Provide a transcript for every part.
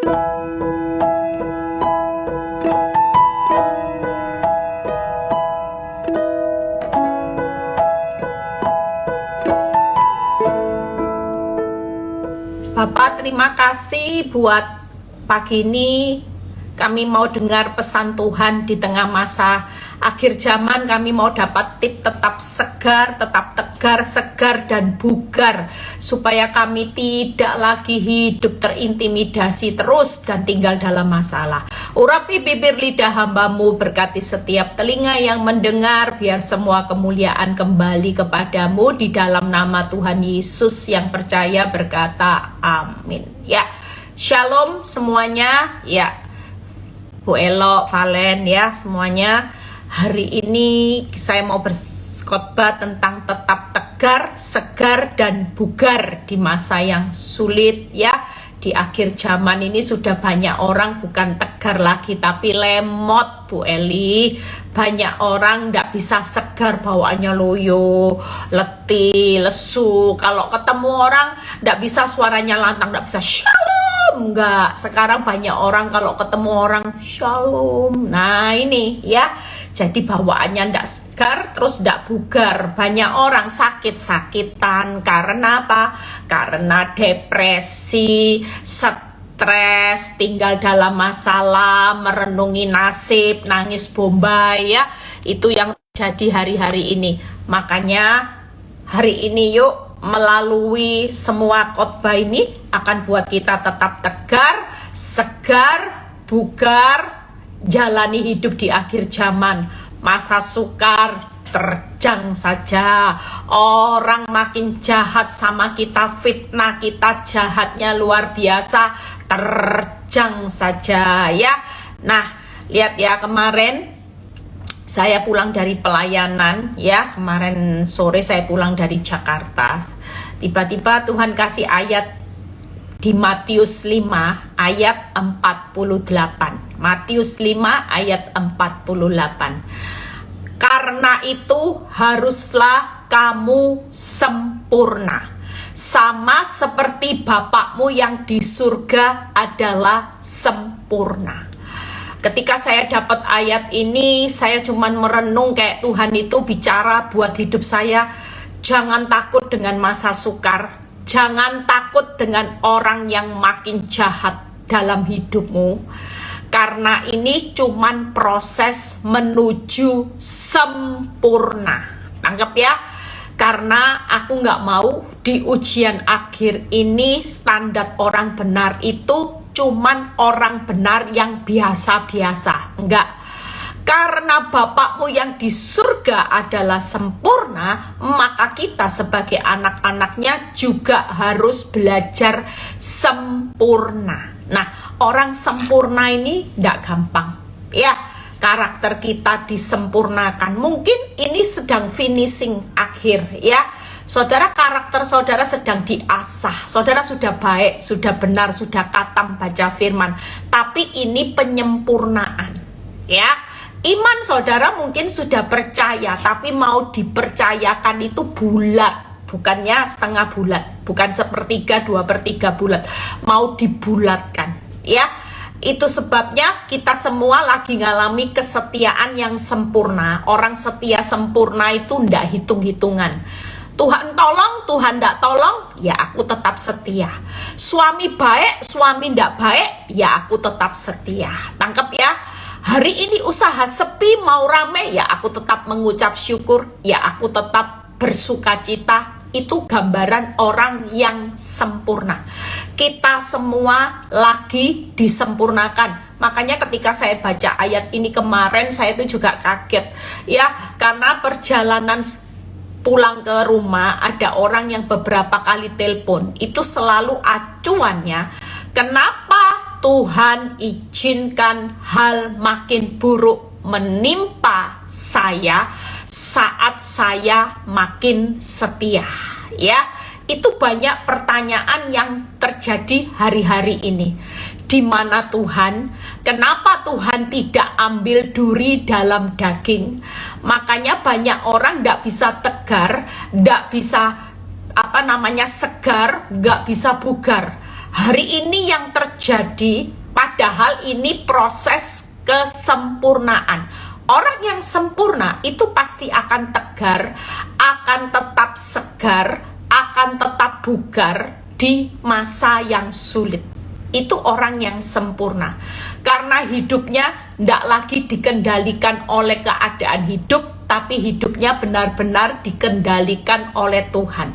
Bapak, terima kasih buat pagi ini. Kami mau dengar pesan Tuhan di tengah masa akhir zaman. Kami mau dapat tip tetap segar, tetap tegar, segar dan bugar, supaya kami tidak lagi hidup terintimidasi terus dan tinggal dalam masalah. Urapi bibir lidah hamba-Mu, berkati setiap telinga yang mendengar, biar semua kemuliaan kembali kepadamu. Di dalam nama Tuhan Yesus yang percaya berkata amin. Ya, shalom semuanya. Ya, Bu Elo, Valen, ya semuanya. Hari ini saya mau berkhotbah tentang tetap tegar, segar dan bugar di masa yang sulit, ya. Di akhir zaman ini sudah banyak orang bukan tegar lagi tapi lemot, Bu Eli. Banyak orang nggak bisa segar, bawaannya loyo, letih, lesu. Kalau ketemu orang nggak bisa suaranya lantang, nggak bisa shalom. Enggak, sekarang banyak orang kalau ketemu orang shalom. Nah ini ya, jadi bawaannya ndak segar, terus ndak bugar. Banyak orang sakit-sakitan karena apa? Karena depresi, stres, tinggal dalam masalah, merenungi nasib, nangis bombay, ya. Itu yang terjadi hari-hari ini. Makanya hari ini yuk, melalui semua khotbah ini akan buat kita tetap tegar, segar, bugar, jalani hidup di akhir zaman. Masa sukar terjang saja. Orang makin jahat sama kita, fitnah kita jahatnya luar biasa, terjang saja ya. Nah, lihat ya, kemarin saya pulang dari pelayanan, ya. Kemarin sore saya pulang dari Jakarta. Tiba-tiba Tuhan kasih ayat di Matius 5 ayat 48. Matius 5 ayat 48. Karena itu haruslah kamu sempurna, sama seperti Bapakmu yang di surga adalah sempurna. Ketika saya dapat ayat ini, saya cuman merenung kayak Tuhan itu bicara buat hidup saya. Jangan takut dengan masa sukar. Jangan takut dengan orang yang makin jahat dalam hidupmu. Karena ini cuman proses menuju sempurna. Tangkap ya? Karena aku nggak mau di ujian akhir ini standar orang benar itu cuman orang benar yang biasa-biasa. Enggak. Karena Bapakmu yang di surga adalah sempurna, maka kita sebagai anak-anaknya juga harus belajar sempurna. Nah, orang sempurna ini enggak gampang. Ya, karakter kita disempurnakan. Mungkin ini sedang finishing akhir, ya. Saudara, karakter saudara sedang diasah. Saudara sudah baik, sudah benar, sudah katam baca firman. Tapi ini penyempurnaan, ya. Iman saudara mungkin sudah percaya, tapi mau dipercayakan itu bulat, bukannya setengah bulat, bukan sepertiga, 2/3 bulat, mau dibulatkan, ya. Itu sebabnya kita semua lagi ngalami kesetiaan yang sempurna. Orang setia sempurna itu ndak hitung-hitungan. Tuhan tolong, Tuhan ndak tolong, ya aku tetap setia. Suami baik, suami ndak baik, ya aku tetap setia. Tangkap ya. Hari ini usaha sepi mau rame, ya aku tetap mengucap syukur, ya aku tetap bersuka cita. Itu gambaran orang yang sempurna. Kita semua lagi disempurnakan. Makanya ketika saya baca ayat ini kemarin, saya itu juga kaget, ya, karena perjalanan pulang ke rumah ada orang yang beberapa kali telepon. Itu selalu acuannya, kenapa Tuhan izinkan hal makin buruk menimpa saya saat saya makin setia, ya. Itu banyak pertanyaan yang terjadi hari-hari ini. Di mana Tuhan? Kenapa Tuhan tidak ambil duri dalam daging? Makanya banyak orang tidak bisa tegar, tidak bisa segar, nggak bisa bugar. hari ini yang terjadi, padahal ini proses kesempurnaan. Orang yang sempurna itu pasti akan tegar, akan tetap segar, akan tetap bugar di masa yang sulit. Itu orang yang sempurna. Karena hidupnya tidak lagi dikendalikan oleh keadaan hidup, tapi hidupnya benar-benar dikendalikan oleh Tuhan.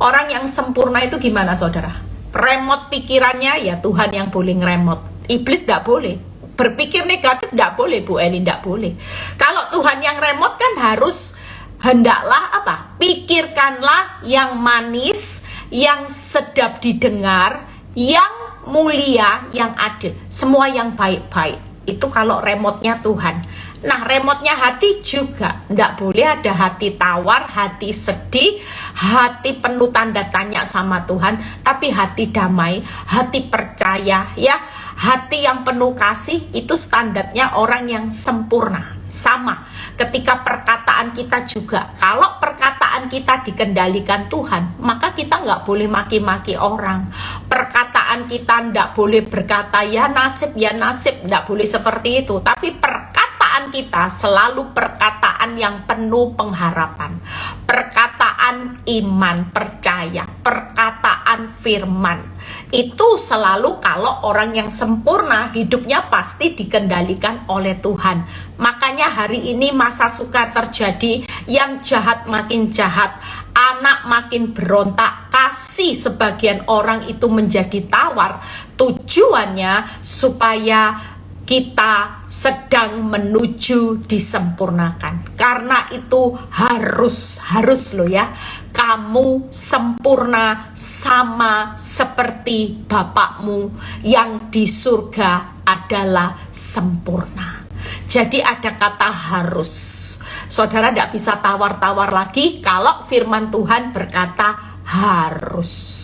Orang yang sempurna itu gimana, saudara? Remote pikirannya ya Tuhan yang boleh ngeremot. Iblis tidak boleh. Berpikir negatif tidak boleh, Bu Eli, tidak boleh. Kalau Tuhan yang remote kan harus, hendaklah apa? Pikirkanlah yang manis, yang sedap didengar, yang mulia, yang adil, semua yang baik-baik. Itu kalau remote-nya Tuhan. Nah, remote-nya hati juga tidak boleh ada hati tawar, hati sedih, hati penuh tanda tanya sama Tuhan, tapi hati damai, hati percaya, ya, hati yang penuh kasih. Itu standarnya orang yang sempurna. Sama ketika perkataan kita juga, kalau perkataan kita dikendalikan Tuhan, maka kita nggak boleh maki-maki orang. Perkataan kita nggak boleh berkata ya nasib, nggak boleh seperti itu. Tapi perkataan kita selalu perkataan yang penuh pengharapan, perkataan iman, percaya, perkataan firman. Itu selalu kalau orang yang sempurna, hidupnya pasti dikendalikan oleh Tuhan. Makanya hari ini masa sukar terjadi, yang jahat makin jahat, anak makin berontak, kasih sebagian orang itu menjadi tawar. Tujuannya supaya kita sedang menuju disempurnakan. Karena itu harus loh ya, kamu sempurna sama seperti Bapakmu yang di surga adalah sempurna. Jadi ada kata harus. Saudara tidak bisa tawar-tawar lagi kalau firman Tuhan berkata harus.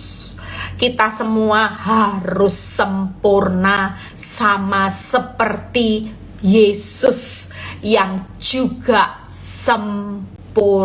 Kita semua harus sempurna sama seperti Yesus yang juga sempurna.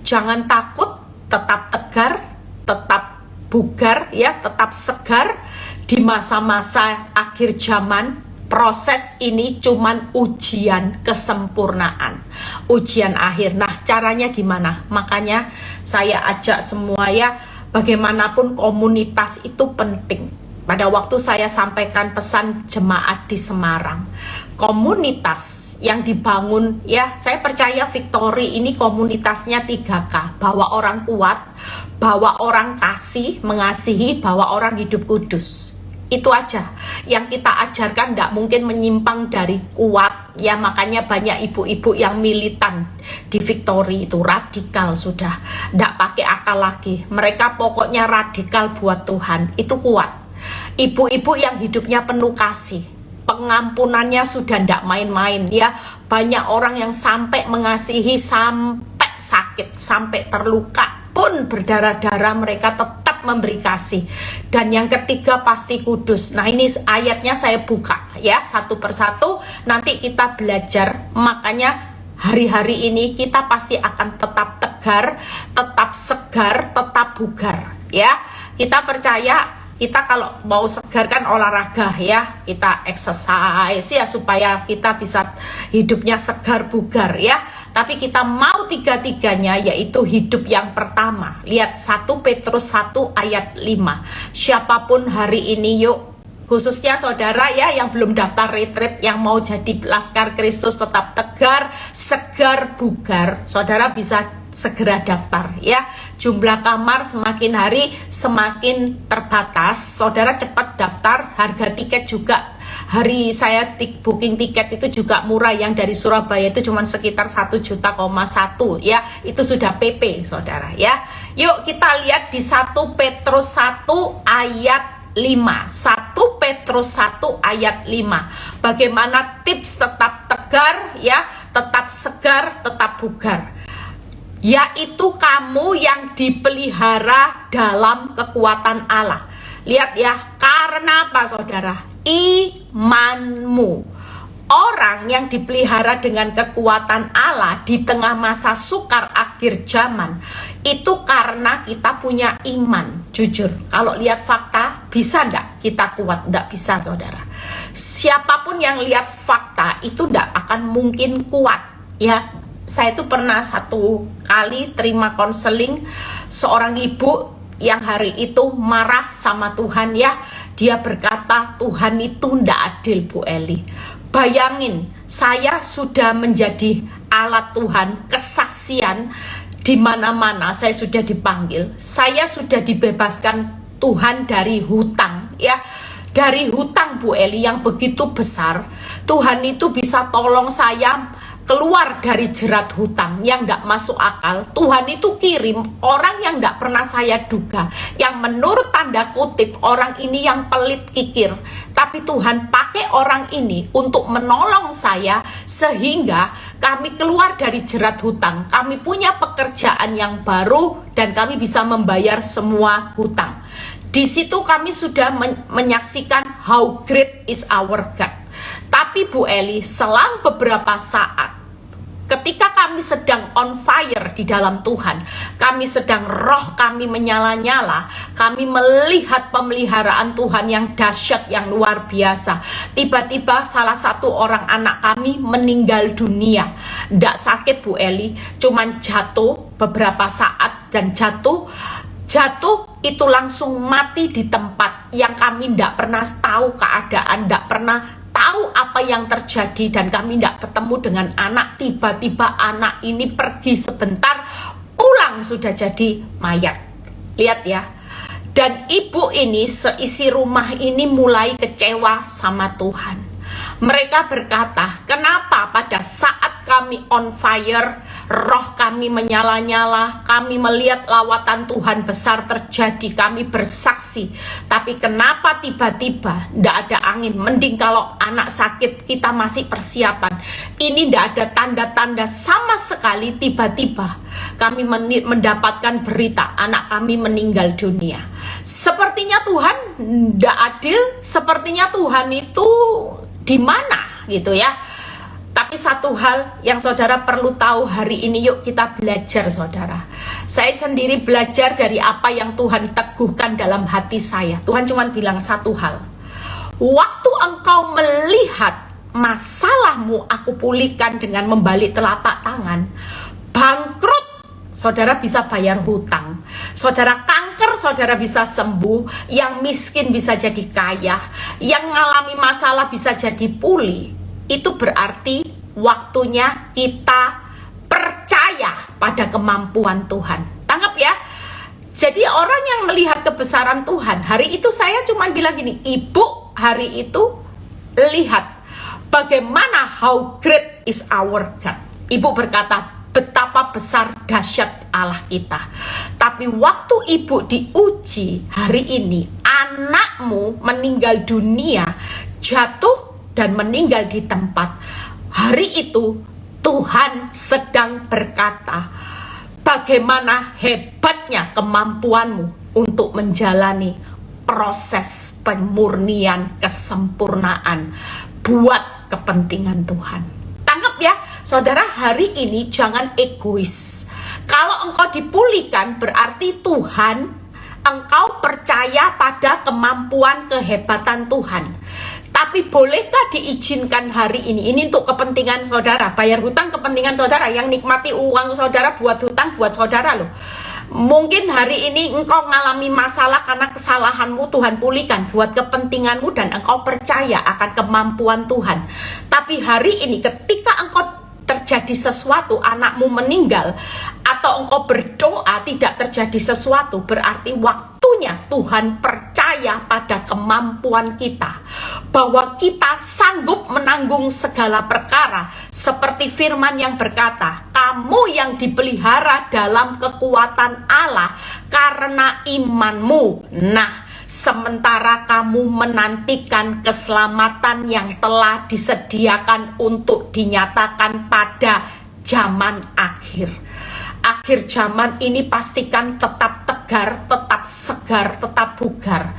Jangan takut, tetap tegar, tetap bugar ya, tetap segar di masa-masa akhir zaman. Proses ini cuman ujian kesempurnaan, ujian akhir. Nah, caranya gimana? Makanya saya ajak semua ya, bagaimanapun komunitas itu penting. Pada waktu saya sampaikan pesan jemaat di Semarang, komunitas yang dibangun ya, saya percaya Victory ini komunitasnya 3K, bawa orang kuat, bawa orang kasih, mengasihi, bawa orang hidup kudus. Itu aja yang kita ajarkan, tidak mungkin menyimpang dari kuat ya. Makanya banyak ibu-ibu yang militan di Victory itu radikal, sudah tidak pakai akal lagi. Mereka pokoknya radikal buat Tuhan, itu kuat. Ibu-ibu yang hidupnya penuh kasih, pengampunannya sudah tidak main-main ya. Banyak orang yang sampai mengasihi sampai sakit, sampai terluka pun berdarah-darah, mereka tetap memberi kasih. Dan yang ketiga pasti kudus. Nah, ini ayatnya saya buka ya satu persatu, nanti kita belajar. Makanya hari-hari ini kita pasti akan tetap tegar, tetap segar, tetap bugar ya. Kita percaya, kita kalau mau segar kan olahraga ya, kita exercise ya supaya kita bisa hidupnya segar bugar ya. Tapi kita mau tiga-tiganya, yaitu hidup yang pertama. Lihat 1 Petrus 1 ayat 5. Siapapun hari ini yuk, khususnya saudara ya yang belum daftar retreat, yang mau jadi Laskar Kristus tetap tegar, segar, bugar, saudara bisa segera daftar ya. Jumlah kamar semakin hari semakin terbatas, saudara cepat daftar. Harga tiket juga, hari saya booking tiket itu juga murah, yang dari Surabaya itu cuma sekitar 1,1 juta ya, itu sudah PP saudara ya. Yuk kita lihat di 1 Petrus 1 ayat 5. 1 Petrus 1 ayat 5. Bagaimana tips tetap tegar ya, tetap segar, tetap bugar. Yaitu kamu yang dipelihara dalam kekuatan Allah. Lihat ya, karena apa saudara? Imanmu. Orang yang dipelihara dengan kekuatan Allah di tengah masa sukar akhir zaman itu karena kita punya iman. Jujur, kalau lihat fakta, bisa enggak kita kuat? Enggak bisa, saudara. Siapapun yang lihat fakta itu enggak akan mungkin kuat. Ya, saya itu pernah satu kali terima konseling seorang ibu yang hari itu marah sama Tuhan, ya. Dia berkata, Tuhan itu enggak adil, Bu Eli. Bayangin, saya sudah menjadi alat Tuhan, kesaksian di mana-mana saya sudah dipanggil. Saya sudah dibebaskan Tuhan dari hutang, ya. Dari hutang, Bu Eli, yang begitu besar. Tuhan itu bisa tolong saya keluar dari jerat hutang yang tidak masuk akal. Tuhan itu kirim orang yang tidak pernah saya duga, yang menurut tanda kutip orang ini yang pelit kikir, tapi Tuhan pakai orang ini untuk menolong saya sehingga kami keluar dari jerat hutang. Kami punya pekerjaan yang baru dan kami bisa membayar semua hutang. Di situ kami sudah menyaksikan how great is our God. Tapi Bu Eli, selang beberapa saat, ketika kami sedang on fire di dalam Tuhan, kami sedang roh kami menyala-nyala, kami melihat pemeliharaan Tuhan yang dahsyat, yang luar biasa. Tiba-tiba salah satu orang anak kami meninggal dunia. Nggak sakit, Bu Eli, cuman jatuh beberapa saat dan jatuh itu langsung mati di tempat yang kami tidak pernah tahu keadaan, tidak pernah tahu apa yang terjadi, dan kami tidak ketemu dengan anak. Tiba-tiba anak ini pergi sebentar, pulang sudah jadi mayat. Lihat ya. Dan ibu ini, seisi rumah ini mulai kecewa sama Tuhan. Mereka berkata, kenapa pada saat kami on fire, roh kami menyala-nyala, kami melihat lawatan Tuhan besar terjadi, kami bersaksi, tapi kenapa tiba-tiba tidak ada angin? Mending kalau anak sakit kita masih persiapan. Ini tidak ada tanda-tanda sama sekali. Tiba-tiba kami mendapatkan berita anak kami meninggal dunia. Sepertinya Tuhan tidak adil, sepertinya Tuhan itu di mana gitu ya. Tapi satu hal yang saudara perlu tahu hari ini, yuk kita belajar, saudara. Saya sendiri belajar dari apa yang Tuhan teguhkan dalam hati saya. Tuhan cuma bilang satu hal. Waktu engkau melihat masalahmu aku pulihkan dengan membalik telapak tangan, bangkrut saudara bisa bayar hutang, saudara kanker saudara bisa sembuh, yang miskin bisa jadi kaya, yang mengalami masalah bisa jadi pulih. Itu berarti waktunya kita percaya pada kemampuan Tuhan. Tangkap ya. Jadi orang yang melihat kebesaran Tuhan, hari itu saya cuma bilang gini, ibu hari itu lihat bagaimana how great is our God. Ibu berkata, betapa besar dahsyat Allah kita. Tapi waktu ibu diuji hari ini, anakmu meninggal dunia, jatuh dan meninggal di tempat. Hari itu Tuhan sedang berkata, bagaimana hebatnya kemampuanmu untuk menjalani proses pemurnian, kesempurnaan buat kepentingan Tuhan. Tangkap ya, saudara, hari ini jangan egois. Kalau engkau dipulihkan berarti Tuhan, engkau percaya pada kemampuan kehebatan Tuhan. Tapi bolehkah diizinkan hari ini? Ini untuk kepentingan saudara. Bayar hutang kepentingan saudara. Yang nikmati uang saudara buat hutang buat saudara loh. Mungkin hari ini engkau mengalami masalah karena kesalahanmu, Tuhan pulihkan buat kepentinganmu dan engkau percaya akan kemampuan Tuhan. Tapi hari ini ketika engkau terjadi sesuatu, anakmu meninggal, atau engkau berdoa tidak terjadi sesuatu, berarti waktunya Tuhan percaya pada kemampuan kita, bahwa kita sanggup menanggung segala perkara, seperti firman yang berkata, kamu yang dipelihara dalam kekuatan Allah karena imanmu. Nah, sementara kamu menantikan keselamatan yang telah disediakan untuk dinyatakan pada zaman akhir. Akhir zaman ini pastikan tetap tegar, tetap segar, tetap bugar.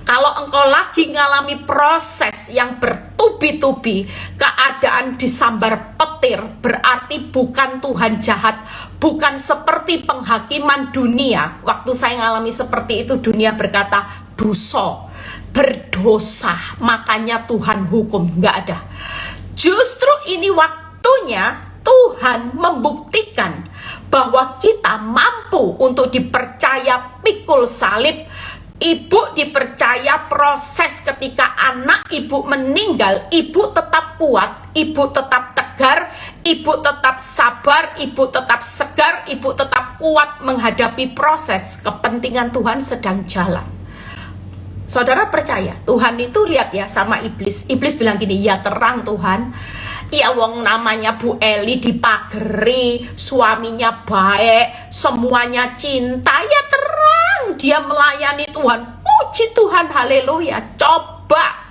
Kalau engkau lagi ngalami proses yang bertubi-tubi, keadaan disambar petir, berarti bukan Tuhan jahat, bukan seperti penghakiman dunia. Waktu saya ngalami seperti itu, dunia berkata dosa, berdosa, makanya Tuhan hukum. Nggak ada. Justru ini waktunya Tuhan membuktikan bahwa kita mampu untuk dipercaya pikul salib. Ibu dipercaya proses ketika anak ibu meninggal, ibu tetap kuat, ibu tetap tegar, ibu tetap sabar, ibu tetap segar, ibu tetap kuat menghadapi proses. Kepentingan Tuhan sedang jalan. Saudara percaya, Tuhan itu lihat ya sama iblis. Iblis bilang gini, ya terang Tuhan. Ya wong namanya Bu Eli dipageri, suaminya baik, semuanya cinta, ya terang dia melayani Tuhan. Puji Tuhan, haleluya. Coba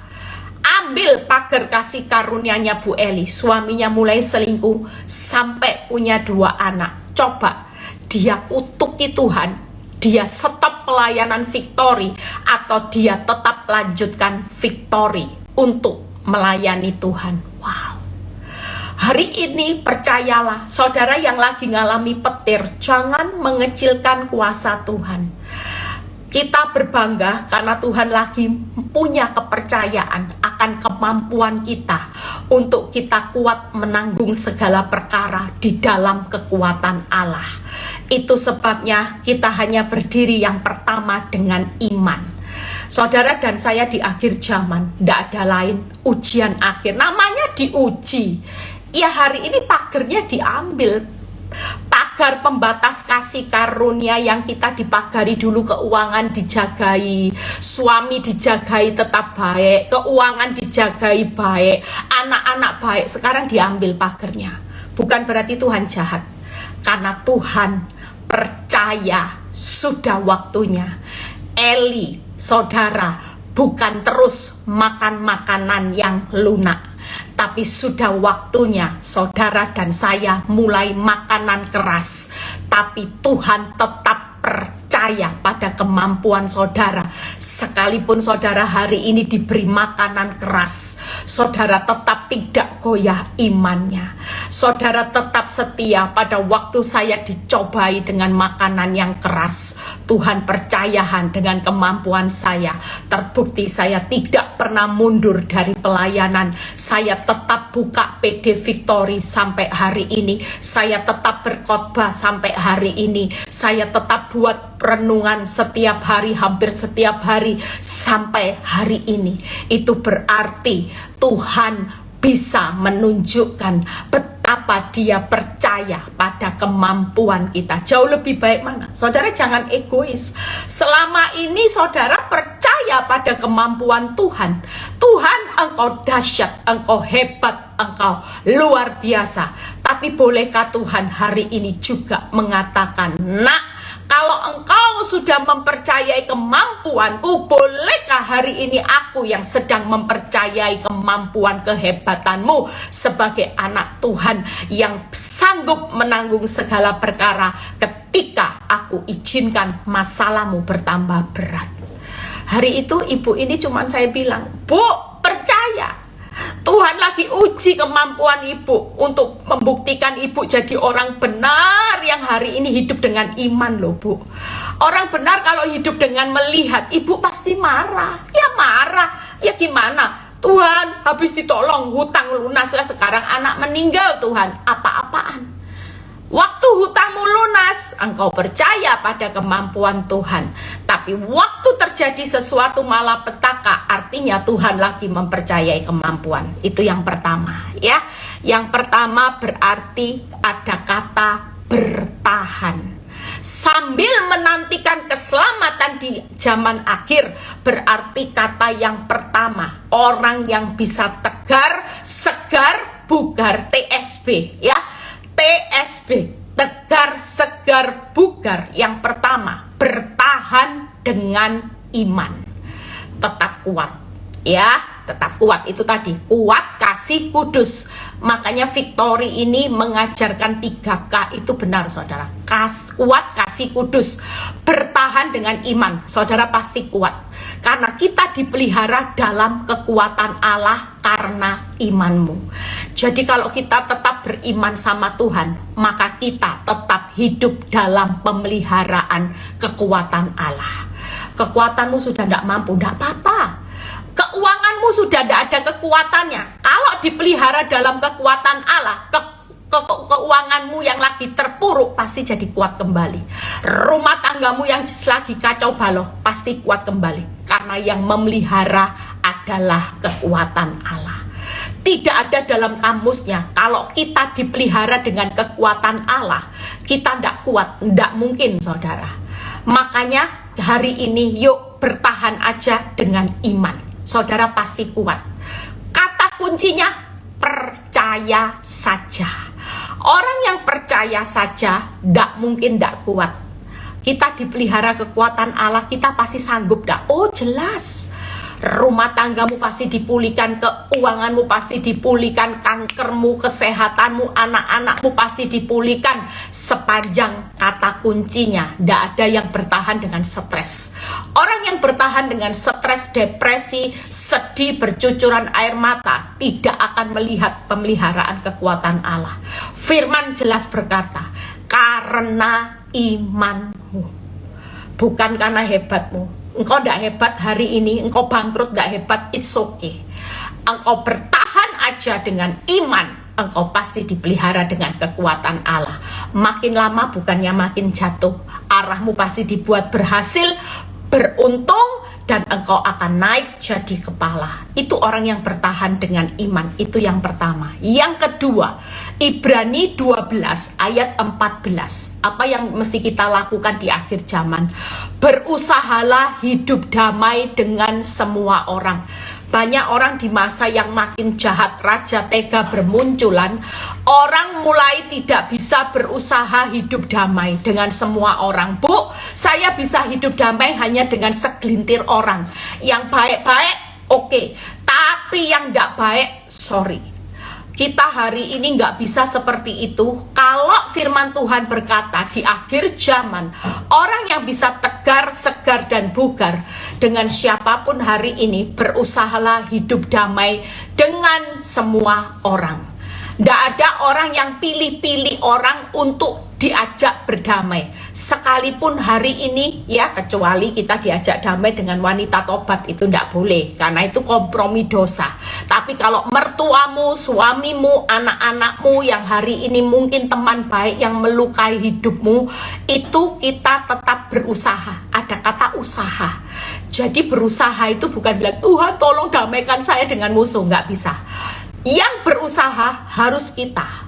ambil pagar kasih karunia-Nya Bu Eli, suaminya mulai selingkuh sampai punya 2 anak. Coba dia kutuki Tuhan, dia stop pelayanan victory, atau dia tetap lanjutkan victory untuk melayani Tuhan. Wow. Hari ini percayalah, saudara yang lagi ngalami petir, jangan mengecilkan kuasa Tuhan. Kita berbangga karena Tuhan lagi punya kepercayaan akan kemampuan kita untuk kita kuat menanggung segala perkara di dalam kekuatan Allah. Itu sebabnya kita hanya berdiri yang pertama dengan iman. Saudara dan saya di akhir zaman, tidak ada lain, ujian akhir, namanya diuji. Ya hari ini pagarnya diambil, pagar pembatas kasih karunia yang kita dipagari dulu, keuangan dijagai, suami dijagai tetap baik, keuangan dijagai baik, anak-anak baik, sekarang diambil pagarnya. Bukan berarti Tuhan jahat, karena Tuhan percaya sudah waktunya. Eli, saudara, bukan terus makan makanan yang lunak, tapi sudah waktunya saudara dan saya mulai makanan keras. Tapi Tuhan tetap percaya pada kemampuan saudara. Sekalipun saudara hari ini diberi makanan keras, saudara tetap tidak goyah imannya. Saudara tetap setia. Pada waktu saya dicobai dengan makanan yang keras, Tuhan percayahan dengan kemampuan saya. Terbukti saya tidak pernah mundur dari pelayanan. Saya tetap buka PD Victory sampai hari ini. Saya tetap berkhotbah sampai hari ini. Saya tetap buat renungan setiap hari, hampir setiap hari sampai hari ini. Itu berarti Tuhan bisa menunjukkan betapa dia percaya pada kemampuan kita. Jauh lebih baik mana? Saudara jangan egois. Selama ini saudara percaya pada kemampuan Tuhan. Tuhan, engkau dahsyat, engkau hebat, engkau luar biasa. Tapi bolehkah Tuhan hari ini juga mengatakan, nak, kalau engkau sudah mempercayai kemampuanku, bolehkah hari ini aku yang sedang mempercayai kemampuan kehebatanmu sebagai anak Tuhan yang sanggup menanggung segala perkara ketika aku izinkan masalahmu bertambah berat. Hari itu ibu ini cuma saya bilang, Bu, percaya. Tuhan lagi uji kemampuan ibu untuk membuktikan ibu jadi orang benar yang hari ini hidup dengan iman loh Bu. Orang benar kalau hidup dengan melihat, ibu pasti marah. Ya marah, ya gimana? Tuhan habis ditolong, hutang lunas lah, sekarang anak meninggal Tuhan. Apa-apaan? Waktu hutangmu lunas, engkau percaya pada kemampuan Tuhan. Tapi waktu terjadi sesuatu malapetaka, artinya Tuhan lagi mempercayai kemampuan. Itu yang pertama ya. Yang pertama berarti ada kata bertahan. Sambil menantikan keselamatan di zaman akhir, berarti kata yang pertama, orang yang bisa tegar, segar, bugar, TSB ya. TSB, tegar, segar, bugar. Yang pertama, bertahan dengan iman. Tetap kuat ya. tetap kuat. Itu tadi, kuat, kasih, kudus. Makanya Victory ini mengajarkan 3K itu benar, saudara. Kuat, kasih, kudus. Bertahan dengan iman, saudara pasti kuat. Karena kita dipelihara dalam kekuatan Allah karena imanmu. Jadi kalau kita tetap beriman sama Tuhan, maka kita tetap hidup dalam pemeliharaan kekuatan Allah. Kekuatanmu sudah tidak mampu, tidak apa-apa. Keuanganmu sudah tidak ada kekuatannya. Kalau dipelihara dalam kekuatan Allah, keuanganmu yang lagi terpuruk pasti jadi kuat kembali. Rumah tanggamu yang lagi kacau balau pasti kuat kembali. Karena yang memelihara adalah kekuatan Allah. Tidak ada dalam kamusnya kalau kita dipelihara dengan kekuatan Allah, kita tidak kuat, tidak mungkin, saudara. Makanya hari ini yuk bertahan aja dengan iman. Saudara pasti kuat. Kata kuncinya percaya saja. Orang yang percaya saja tidak mungkin tidak kuat. Kita dipelihara kekuatan Allah, kita pasti sanggup dah. Oh jelas. Rumah tanggamu pasti dipulihkan, keuanganmu pasti dipulihkan, kankermu, kesehatanmu, anak-anakmu pasti dipulihkan. Sepanjang kata kuncinya, tidak ada yang bertahan dengan stres. Orang yang bertahan dengan stres, depresi, sedih, bercucuran air mata, tidak akan melihat pemeliharaan kekuatan Allah. Firman jelas berkata, karena imanmu, bukan karena hebatmu. Engkau tidak hebat hari ini, engkau bangkrut tidak hebat, it's okay. Engkau bertahan aja dengan iman, engkau pasti dipelihara dengan kekuatan Allah. Makin lama bukannya makin jatuh, arahmu pasti dibuat berhasil, beruntung, dan engkau akan naik jadi kepala. Itu orang yang bertahan dengan iman. Itu yang pertama. Yang kedua, Ibrani 12 ayat 14. Apa yang mesti kita lakukan di akhir zaman? Berusahalah hidup damai dengan semua orang. Banyak orang di masa yang makin jahat, raja tega bermunculan, orang mulai tidak bisa berusaha hidup damai dengan semua orang. Bu, saya bisa hidup damai hanya dengan segelintir orang. Yang baik-baik, oke. Tapi yang tidak baik, sorry. Kita hari ini nggak bisa seperti itu. Kalau firman Tuhan berkata di akhir zaman, orang yang bisa tegar, segar, dan bugar dengan siapapun hari ini, berusahalah hidup damai dengan semua orang. Tidak ada orang yang pilih-pilih orang untuk diajak berdamai. Sekalipun hari ini ya, kecuali kita diajak damai dengan wanita tobat, itu tidak boleh, karena itu kompromi dosa. Tapi kalau mertuamu, suamimu, anak-anakmu yang hari ini mungkin teman baik yang melukai hidupmu, itu kita tetap berusaha. Ada kata usaha. Jadi berusaha itu bukan bilang, Tuhan tolong damaikan saya dengan musuh. Nggak bisa. Yang berusaha harus kita.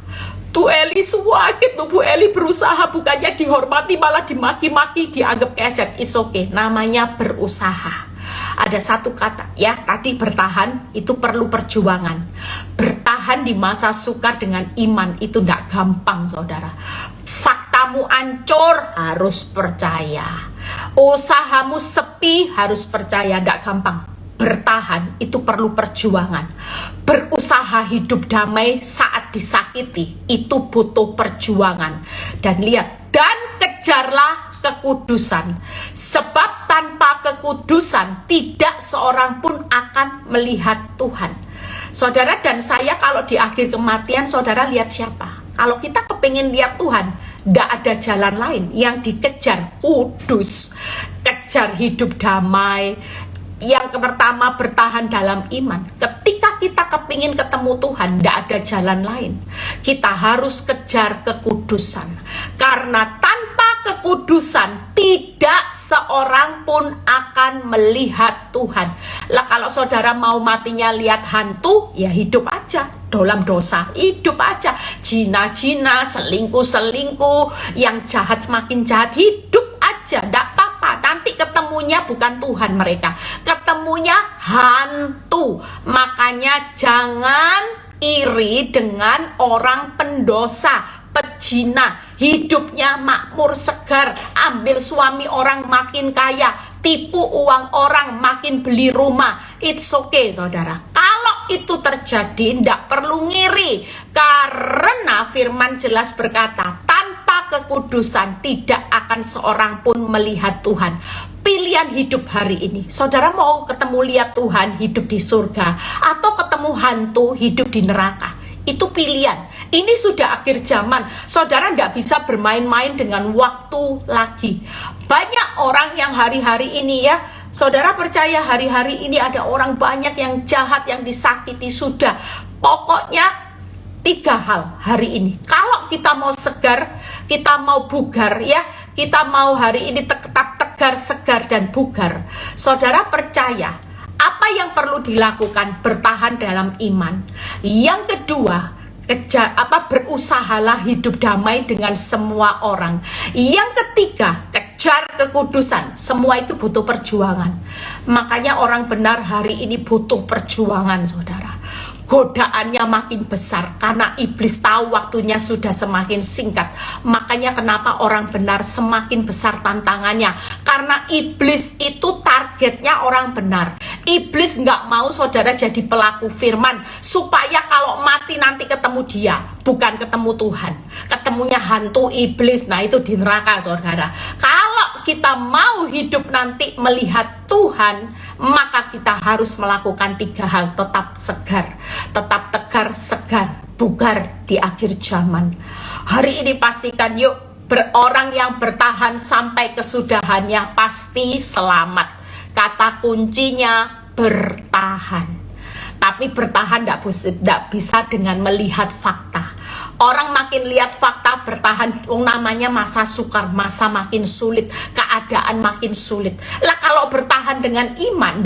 Bu Eli sakit tuh, Bu Eli berusaha, bukannya dihormati malah dimaki-maki, dianggap keset. It's okay, namanya berusaha. Ada satu kata ya, tadi bertahan itu perlu perjuangan. Bertahan di masa sukar dengan iman itu tidak gampang, saudara. Faktamu hancur, harus percaya. Usahamu sepi, harus percaya, tidak gampang. Bertahan itu perlu perjuangan. Berusaha hidup damai saat disakiti itu butuh perjuangan. Dan lihat, dan kejarlah kekudusan. Sebab tanpa kekudusan tidak seorang pun akan melihat Tuhan. Saudara dan saya kalau di akhir kematian, saudara lihat siapa? Kalau kita kepingin lihat Tuhan, tidak ada jalan lain. Yang dikejar kudus. Kejar hidup damai. Yang pertama bertahan dalam iman. Ketika kita kepingin ketemu Tuhan, tidak ada jalan lain. Kita harus kejar kekudusan. Karena tanpa kekudusan tidak seorang pun akan melihat Tuhan. Lah kalau saudara mau matinya lihat hantu, ya hidup aja dalam dosa, hidup aja. Jina-jina, selingkuh-selingkuh, yang jahat semakin jahat, hidup aja, tidak apa-apa. Nanti ketemunya bukan Tuhan mereka, ketemunya hantu. Makanya jangan iri dengan orang pendosa, pejina, hidupnya makmur segar, ambil suami orang makin kaya, tipu uang orang, makin beli rumah. It's okay saudara. Kalau itu terjadi, tidak perlu ngiri. Karena firman jelas berkata, tanpa kekudusan tidak akan seorang pun melihat Tuhan. Pilihan hidup hari ini, saudara mau ketemu lihat Tuhan hidup di surga, atau ketemu hantu hidup di neraka. Itu pilihan. Ini sudah akhir zaman. Saudara tidak bisa bermain-main dengan waktu lagi. Banyak orang yang hari-hari ini ya, saudara percaya hari-hari ini ada orang banyak yang jahat, yang disakiti. Sudah, pokoknya 3 hal hari ini. Kalau kita mau segar, kita mau bugar ya, kita mau hari ini tetap tegar, segar dan bugar. Saudara percaya, apa yang perlu dilakukan? Bertahan dalam iman. Yang kedua, berusahalah hidup damai dengan semua orang. Yang ketiga, kejar kekudusan. Semua itu butuh perjuangan. Makanya orang benar hari ini butuh perjuangan, saudara. Godaannya makin besar karena iblis tahu waktunya sudah semakin singkat. Makanya kenapa orang benar semakin besar tantangannya, karena iblis itu targetnya orang benar. Iblis nggak mau saudara jadi pelaku firman, supaya kalau mati nanti ketemu dia, bukan ketemu Tuhan, ketemunya hantu iblis. Nah itu di neraka saudara. Kalau kita mau hidup nanti melihat Tuhan, maka kita harus melakukan 3 hal. Tetap segar, tetap tegar, segar, bugar di akhir zaman. Hari ini pastikan yuk, orang yang bertahan sampai kesudahannya pasti selamat. Kata kuncinya bertahan. Tapi bertahan tidak bisa dengan melihat fakta. Orang makin lihat fakta bertahan, namanya masa sukar, masa makin sulit, keadaan makin sulit. Lah kalau bertahan dengan iman,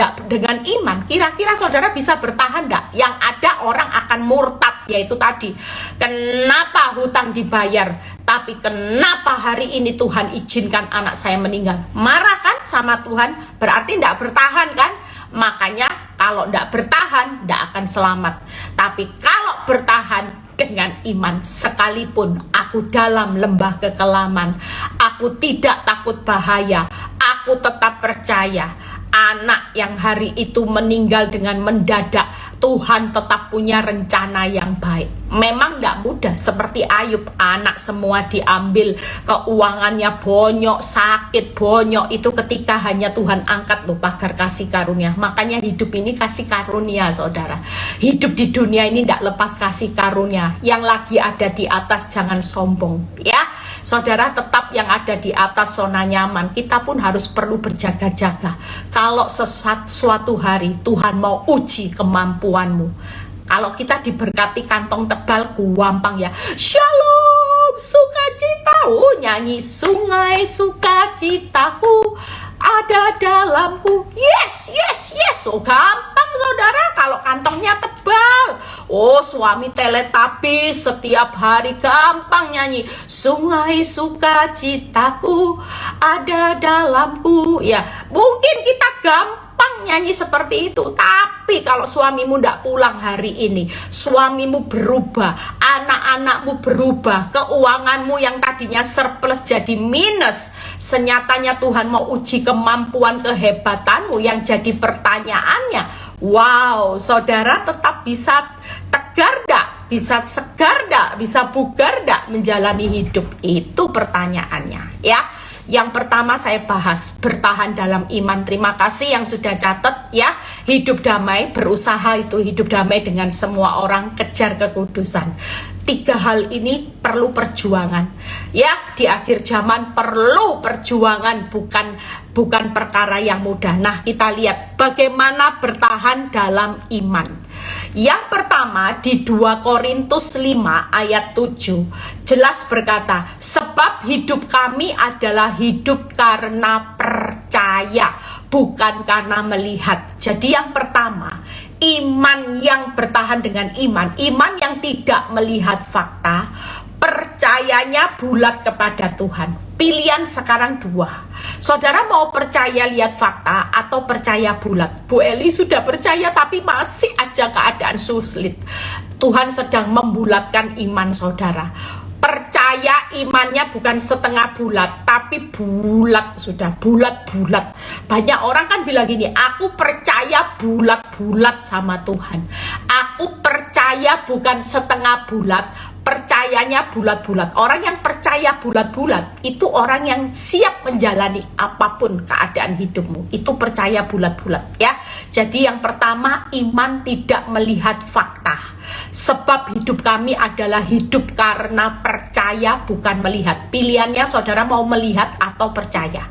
kira-kira saudara bisa bertahan enggak? Yang ada orang akan murtad, yaitu tadi. Kenapa hutang dibayar? Tapi kenapa hari ini Tuhan izinkan anak saya meninggal? Marah kan sama Tuhan? Berarti enggak bertahan kan? Makanya kalau enggak bertahan, enggak akan selamat. Tapi kalau bertahan dengan iman, sekalipun aku dalam lembah kekelaman, aku tidak takut bahaya, aku tetap percaya. Anak yang hari itu meninggal dengan mendadak, Tuhan tetap punya rencana yang baik. Memang tidak mudah, seperti Ayub, anak semua diambil, keuangannya bonyok, sakit bonyok. Itu ketika hanya Tuhan angkat loh pagar kasih karunia. Makanya hidup ini kasih karunia saudara. Hidup di dunia ini tidak lepas kasih karunia. Yang lagi ada di atas jangan sombong ya. Saudara, tetap yang ada di atas zona nyaman. Kita pun harus perlu berjaga-jaga. Kalau suatu hari Tuhan mau uji kemampuanmu, kalau kita diberkati kantong tebal, gampang ya. Shalom, sukacitaku, nyanyi sungai sukacitaku ada dalamku. Yes, yes, yes. Oh gampang saudara kalau kantongnya tebal. Oh suami teletabis setiap hari gampang nyanyi sungai sukacitaku ada dalamku. Ya mungkin kita gampang nyanyi seperti itu. Tapi kalau suamimu tidak pulang hari ini, suamimu berubah, anak-anakmu berubah, keuanganmu yang tadinya surplus jadi minus, senyatanya Tuhan mau uji kemampuan kehebatanmu. Yang jadi pertanyaannya, wow, saudara tetap bisa tegar gak? Bisa segar gak? Bisa bugar gak menjalani hidup? Itu pertanyaannya ya. Yang pertama saya bahas bertahan dalam iman. Terima kasih yang sudah catat ya. Hidup damai, berusaha itu hidup damai dengan semua orang, kejar kekudusan. 3 hal ini perlu perjuangan ya. Di akhir zaman perlu perjuangan, bukan perkara yang mudah. Nah kita lihat bagaimana bertahan dalam iman. Yang pertama di 2 Korintus 5 ayat 7 jelas berkata, sebab hidup kami adalah hidup karena percaya, bukan karena melihat. Jadi yang pertama, iman yang bertahan dengan iman yang tidak melihat fakta, percayanya bulat kepada Tuhan. Pilihan sekarang 2. Saudara mau percaya lihat fakta atau percaya bulat? Bu Eli sudah percaya tapi masih aja keadaan sulit. Tuhan sedang membulatkan iman saudara. Percaya imannya bukan setengah bulat, tapi bulat, sudah bulat-bulat. Banyak orang kan bilang gini, aku percaya bulat-bulat sama Tuhan. Aku percaya bukan setengah bulat, percayanya bulat-bulat. Orang yang percaya bulat-bulat itu orang yang siap menjalani apapun keadaan hidupmu. Itu percaya bulat-bulat ya. Jadi yang pertama, iman tidak melihat fakta. Sebab hidup kami adalah hidup karena percaya bukan melihat. Pilihannya saudara mau melihat atau percaya.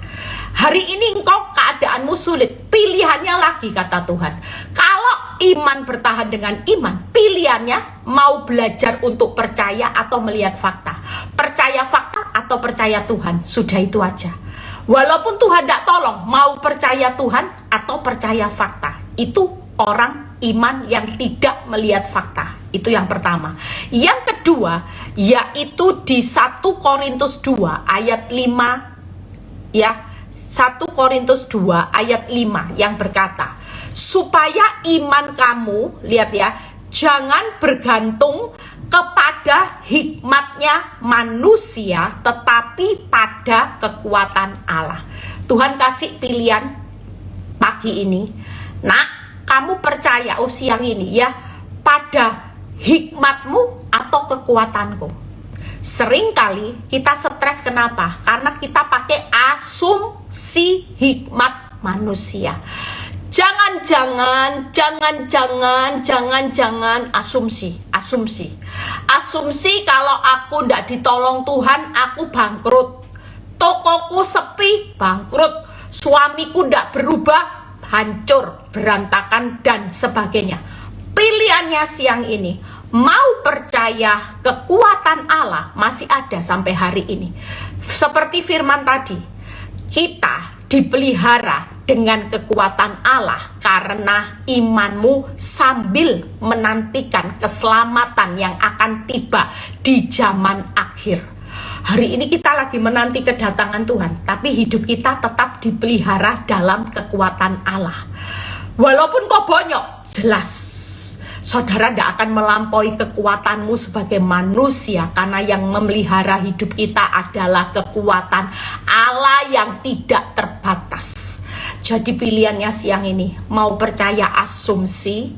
Hari ini engkau keadaanmu sulit, pilihannya lagi kata Tuhan. Kalau iman bertahan dengan iman, pilihannya mau belajar untuk percaya atau melihat fakta. Percaya fakta atau percaya Tuhan, sudah itu aja. Walaupun Tuhan tidak tolong, mau percaya Tuhan atau percaya fakta. Itu orang iman yang tidak melihat fakta. Itu yang pertama. Yang kedua, yaitu di 1 Korintus 2 ayat 5 ya. 1 Korintus 2 ayat 5 yang berkata, supaya iman kamu, lihat ya, jangan bergantung kepada hikmatnya manusia, tetapi pada kekuatan Allah. Tuhan kasih pilihan pagi ini. Nak, kamu percaya siang ini ya, pada hikmatmu atau kekuatanku. Seringkali kita stres, kenapa? Karena kita pakai asumsi hikmat manusia. Jangan-jangan asumsi kalau aku ndak ditolong Tuhan, aku bangkrut. Tokoku sepi, bangkrut. Suamiku ndak berubah, hancur, berantakan dan sebagainya. Pilihannya siang ini, mau percaya kekuatan Allah masih ada sampai hari ini. Seperti firman tadi, kita dipelihara dengan kekuatan Allah karena imanmu sambil menantikan keselamatan yang akan tiba di zaman akhir. Hari ini kita lagi menanti kedatangan Tuhan, tapi hidup kita tetap dipelihara dalam kekuatan Allah. Walaupun kau bonyok, jelas saudara tidak akan melampaui kekuatanmu sebagai manusia, karena yang memelihara hidup kita adalah kekuatan Allah yang tidak terbatas. Jadi pilihannya siang ini, mau percaya asumsi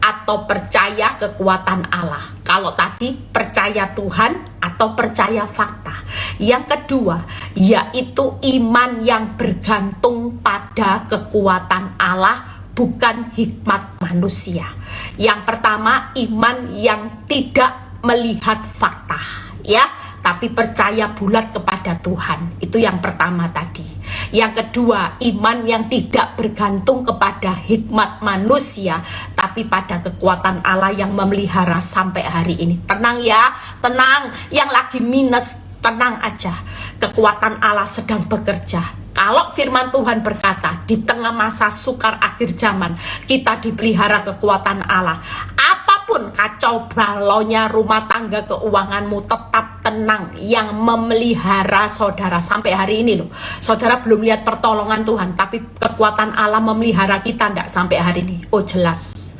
atau percaya kekuatan Allah. Kalau tadi percaya Tuhan atau percaya fakta. Yang kedua, yaitu iman yang bergantung pada kekuatan Allah, bukan hikmat manusia. Yang pertama, iman yang tidak melihat fakta ya, tapi percaya bulat kepada Tuhan. Itu yang pertama tadi. Yang kedua, iman yang tidak bergantung kepada hikmat manusia, tapi pada kekuatan Allah yang memelihara sampai hari ini. Tenang ya, tenang. Yang lagi minus, tenang aja. Kekuatan Allah sedang bekerja. Kalau firman Tuhan berkata, di tengah masa sukar akhir zaman, kita dipelihara kekuatan Allah. Apapun kacau balaunya rumah tangga, keuanganmu, tetap tenang. Yang memelihara saudara sampai hari ini loh. Saudara belum lihat pertolongan Tuhan, tapi kekuatan Allah memelihara kita enggak sampai hari ini. Oh jelas.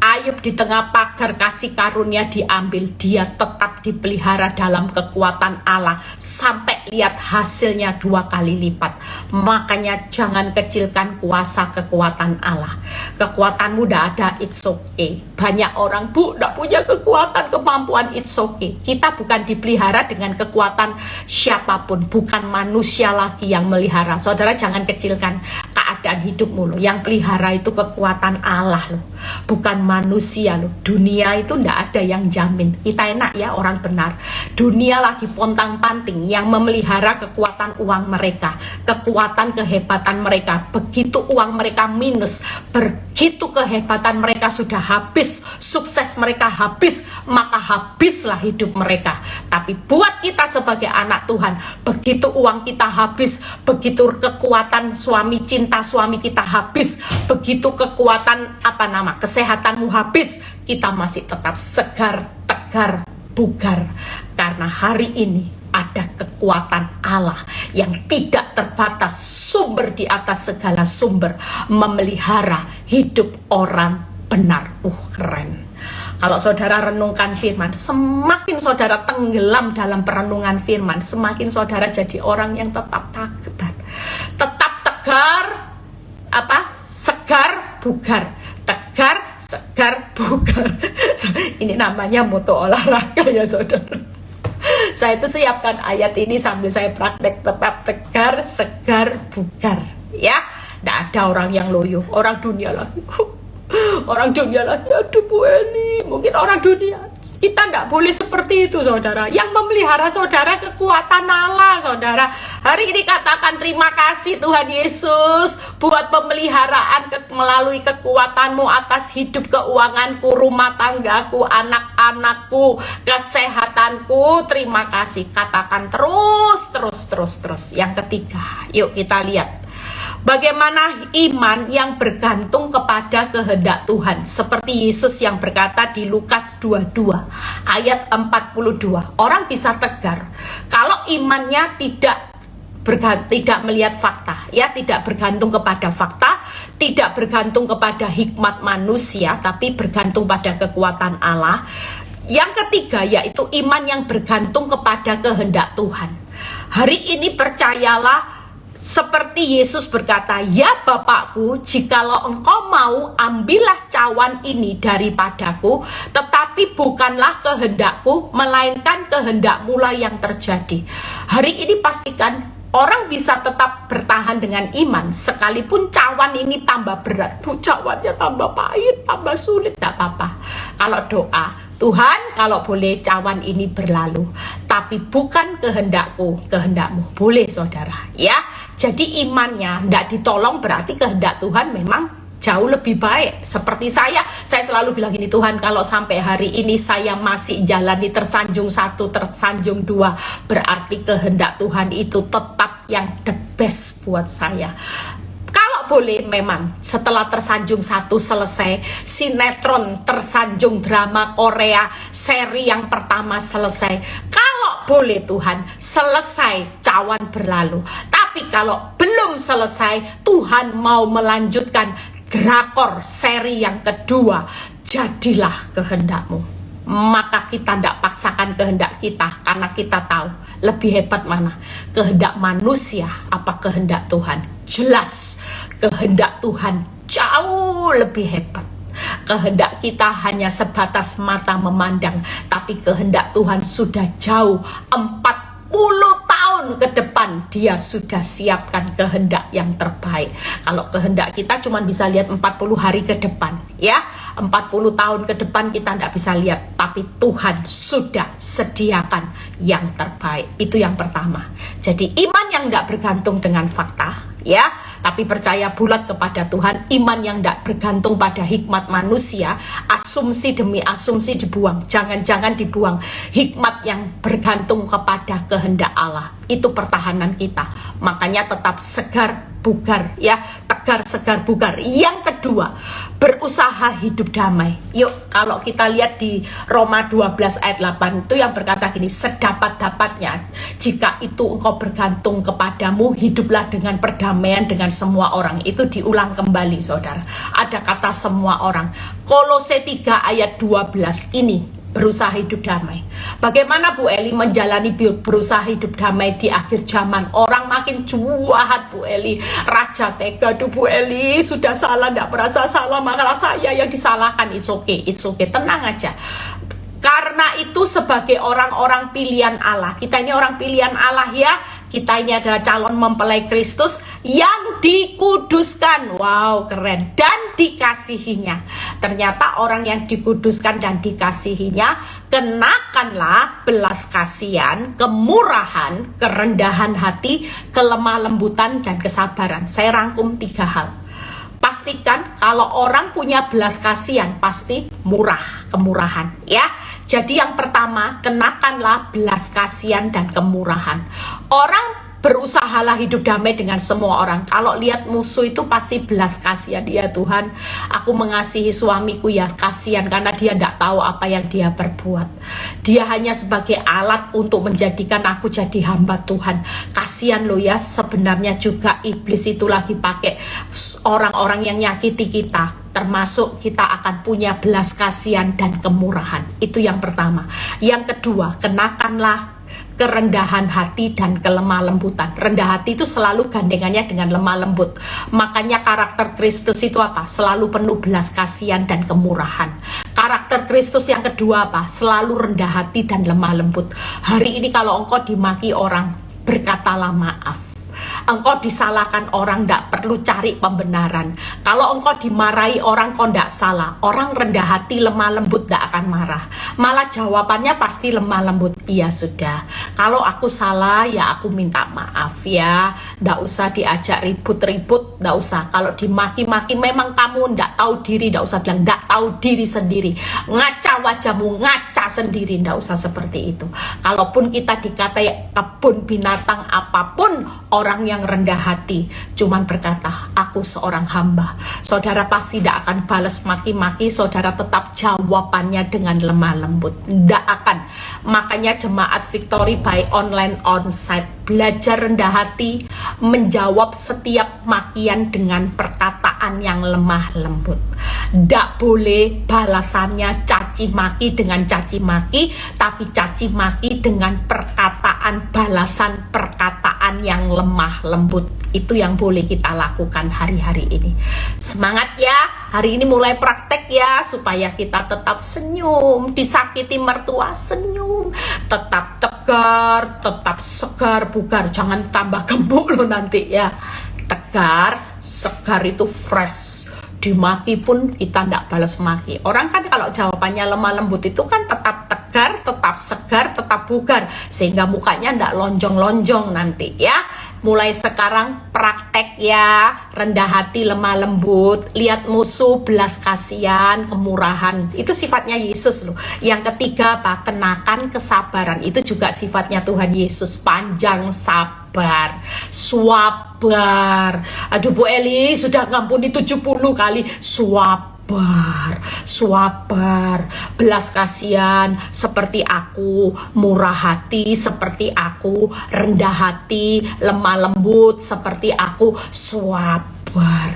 Ayub di tengah pagar kasih karunia diambil, dia tetap dipelihara dalam kekuatan Allah sampai lihat hasilnya 2 kali lipat. Makanya jangan kecilkan kuasa kekuatan Allah. Kekuatanmu udah ada, it's okay. Banyak orang, bu, gak punya kekuatan, kemampuan, it's okay. Kita bukan dipelihara dengan kekuatan siapapun, bukan manusia lagi yang melihara. Saudara jangan kecilkan keadaan hidupmu loh. Yang pelihara itu kekuatan Allah loh, bukan manusia loh. Dunia itu ndak ada yang jamin. Kita enak ya orang benar. Dunia lagi pontang-panting, yang memelihara kekuatan uang mereka, kekuatan kehebatan mereka. Begitu uang mereka minus, begitu kehebatan mereka sudah habis, sukses mereka habis, maka habislah hidup mereka. Tapi buat kita sebagai anak Tuhan, begitu uang kita habis, begitu kekuatan suami, cinta suami kita habis, begitu kekuatan kesehatanmu habis, kita masih tetap segar, tegar, bugar. Karena hari ini ada kekuatan Allah yang tidak terbatas, sumber di atas segala sumber, memelihara hidup orang benar. Keren. Kalau saudara renungkan firman, semakin saudara tenggelam dalam perenungan firman, semakin saudara jadi orang yang tetap tegar. Tetap tegar, segar, bugar. Tegar, segar, bugar. Ini namanya moto olahraga ya saudara. Saya itu siapkan ayat ini sambil saya praktek, tetap tegar, segar, bugar. Ya, tidak ada orang yang loyo, orang dunia lagi. Orang dunia lagi, aduh Bu Eli, mungkin orang dunia. Kita tidak boleh seperti itu saudara. Yang memelihara saudara kekuatan Allah saudara. Hari ini katakan terima kasih Tuhan Yesus buat pemeliharaan melalui kekuatanmu atas hidup keuanganku, rumah tanggaku, anak-anakku, kesehatanku. Terima kasih. Katakan terus. Yang ketiga, yuk kita lihat. Bagaimana iman yang bergantung kepada kehendak Tuhan, seperti Yesus yang berkata di Lukas 22 ayat 42. Orang bisa tegar kalau imannya tidak melihat fakta, ya, tidak bergantung kepada fakta, tidak bergantung kepada hikmat manusia, tapi bergantung pada kekuatan Allah. Yang ketiga yaitu iman yang bergantung kepada kehendak Tuhan. Hari ini percayalah, seperti Yesus berkata, ya Bapakku, jikalau engkau mau, ambillah cawan ini daripadaku, tetapi bukanlah kehendakku, melainkan kehendakmu-lah yang terjadi. Hari ini pastikan orang bisa tetap bertahan dengan iman, sekalipun cawan ini tambah berat. Bu, cawannya tambah pahit, tambah sulit, tidak apa-apa. Kalau doa, Tuhan, kalau boleh cawan ini berlalu, tapi bukan kehendakku, kehendakmu. Boleh saudara, ya. Jadi imannya tidak ditolong, berarti kehendak Tuhan memang jauh lebih baik. Seperti saya selalu bilang gini, Tuhan, kalau sampai hari ini saya masih jalani tersanjung 1, tersanjung 2, berarti kehendak Tuhan itu tetap yang the best buat saya. Kalau boleh memang setelah tersanjung 1 selesai, sinetron tersanjung drama Korea seri yang pertama selesai, kalau boleh Tuhan selesai, cawan berlalu. Tapi kalau belum selesai, Tuhan mau melanjutkan drakor seri yang kedua, jadilah kehendakmu. Maka kita tidak paksakan kehendak kita, karena kita tahu lebih hebat mana, kehendak manusia apa kehendak Tuhan. Jelas kehendak Tuhan jauh lebih hebat. Kehendak kita hanya sebatas mata memandang, tapi kehendak Tuhan sudah jauh. 40 tahun ke depan dia sudah siapkan kehendak yang terbaik. Kalau kehendak kita cuma bisa lihat 40 hari ke depan, ya, 40 tahun ke depan kita tidak bisa lihat, tapi Tuhan sudah sediakan yang terbaik. Itu yang pertama. Jadi iman yang tidak bergantung dengan fakta, ya, tapi percaya bulat kepada Tuhan. Iman yang tidak bergantung pada hikmat manusia, asumsi demi asumsi dibuang, jangan-jangan dibuang. Hikmat yang bergantung kepada kehendak Allah, itu pertahanan kita. Makanya tetap segar bugar, ya, tegar segar bugar. Yang kedua, berusaha hidup damai. Yuk, kalau kita lihat di Roma 12 ayat 8 itu yang berkata gini, sedapat-dapatnya jika itu engkau bergantung kepadamu, hiduplah dengan perdamaian dengan semua orang. Itu diulang kembali saudara, ada kata semua orang. Kolose 3 ayat 12 ini, berusaha hidup damai. Bagaimana Bu Eli menjalani berusaha hidup damai di akhir zaman? Orang makin jahat Bu Eli, raja tega. Aduh Bu Eli, sudah salah, tidak merasa salah, malah saya yang disalahkan. It's okay, tenang aja. Karena itu sebagai orang-orang pilihan Allah, kita ini orang pilihan Allah, ya. Kita ini adalah calon mempelai Kristus yang dikuduskan. Wow, keren. Dan dikasihinya. Ternyata orang yang dikuduskan dan dikasihinya, kenakanlah belas kasihan, kemurahan, kerendahan hati, kelemah lembutan, dan kesabaran. Saya rangkum 3 hal. Pastikan kalau orang punya belas kasihan, pasti murah, kemurahan, ya. Jadi yang pertama, kenakanlah belas kasihan dan kemurahan. Orang berusahalah hidup damai dengan semua orang. Kalau lihat musuh itu pasti belas kasihan. Ya Tuhan, aku mengasihi suamiku, ya kasihan karena dia tidak tahu apa yang dia perbuat. Dia hanya sebagai alat untuk menjadikan aku jadi hamba Tuhan. Kasihan loh ya, sebenarnya juga iblis itu lagi pakai orang-orang yang nyakiti kita. termasuk kita akan punya belas kasihan dan kemurahan. Itu yang pertama. Yang kedua, kenakanlah kerendahan hati dan kelemah lembutan. Rendah hati itu selalu gandengannya dengan lemah lembut. Makanya karakter Kristus itu apa? Selalu penuh belas kasihan dan kemurahan. Karakter Kristus yang kedua apa? Selalu rendah hati dan lemah lembut. Hari ini kalau engkau dimaki orang, berkatalah maaf. Engkau disalahkan orang, tidak perlu cari pembenaran. Kalau engkau dimarahi orang, kau tidak salah. Orang rendah hati, lemah lembut, tidak akan marah. Malah jawabannya pasti lemah lembut. Iya sudah, kalau aku salah ya aku minta maaf ya. Tidak usah diajak ribut-ribut, tidak usah. Kalau dimaki-maki memang kamu tidak tahu diri, tidak usah bilang tidak tahu diri sendiri. Ngaca wajahmu, ngaca sendiri, tidak usah seperti itu. Kalaupun kita dikatai kebun binatang apapun, orang yang rendah hati cuman berkata, aku seorang hamba. Saudara pasti tidak akan balas maki-maki, saudara tetap jawabannya dengan lemah lembut. Tidak akan. Makanya jemaat Victory by Online Onsite belajar rendah hati, menjawab setiap makian dengan perkataan yang lemah lembut. Tidak boleh balasannya caci maki dengan caci maki, tapi caci maki dengan perkataan balasan perkataan yang lemah lembut. Itu yang boleh kita lakukan hari-hari ini. Semangat ya, hari ini mulai praktek ya, supaya kita tetap senyum. Disakiti mertua senyum, tetap tegar, tetap segar, bugar. Jangan tambah gemuk loh nanti ya. Tegar, segar itu fresh. Dimaki pun kita tidak balas maki. Orang kan kalau jawabannya lemah lembut itu kan tetap tegar, tetap segar, tetap bugar, sehingga mukanya tidak lonjong-lonjong nanti ya. Mulai sekarang praktek ya, rendah hati, lemah lembut, lihat musuh, belas kasihan, kemurahan. Itu sifatnya Yesus loh. Yang ketiga apa? Kenakan kesabaran. Itu juga sifatnya Tuhan Yesus, panjang sabar, swabar. Aduh Bu Eli sudah ngampuni 70 kali, swabar, belas kasihan seperti aku, murah hati seperti aku, rendah hati, lemah lembut seperti aku, swabar.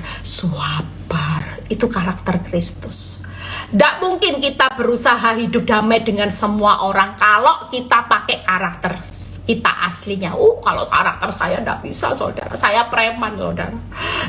Itu karakter Kristus. Tidak mungkin kita berusaha hidup damai dengan semua orang kalau kita pakai karakter kita aslinya. Kalau karakter saya tidak bisa saudara, saya preman saudara.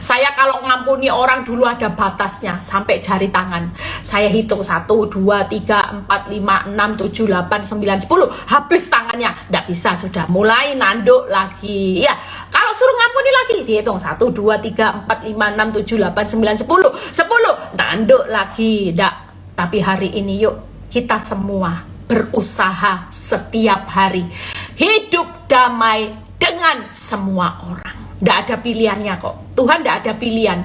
Saya kalau ngampuni orang dulu ada batasnya, sampai jari tangan. Saya hitung 1, 2, 3, 4, 5, 6, 7, 8, 9, 10. Habis tangannya, tidak bisa sudah. Mulai nanduk lagi. Ya, kalau suruh ngampuni lagi, dihitung 1, 2, 3, 4, 5, 6, 7, 8, 9, 10. 10, nanduk lagi. Tidak. Tapi hari ini yuk kita semua berusaha setiap hari hidup damai dengan semua orang. Tidak ada pilihannya kok. Tuhan tidak ada pilihan.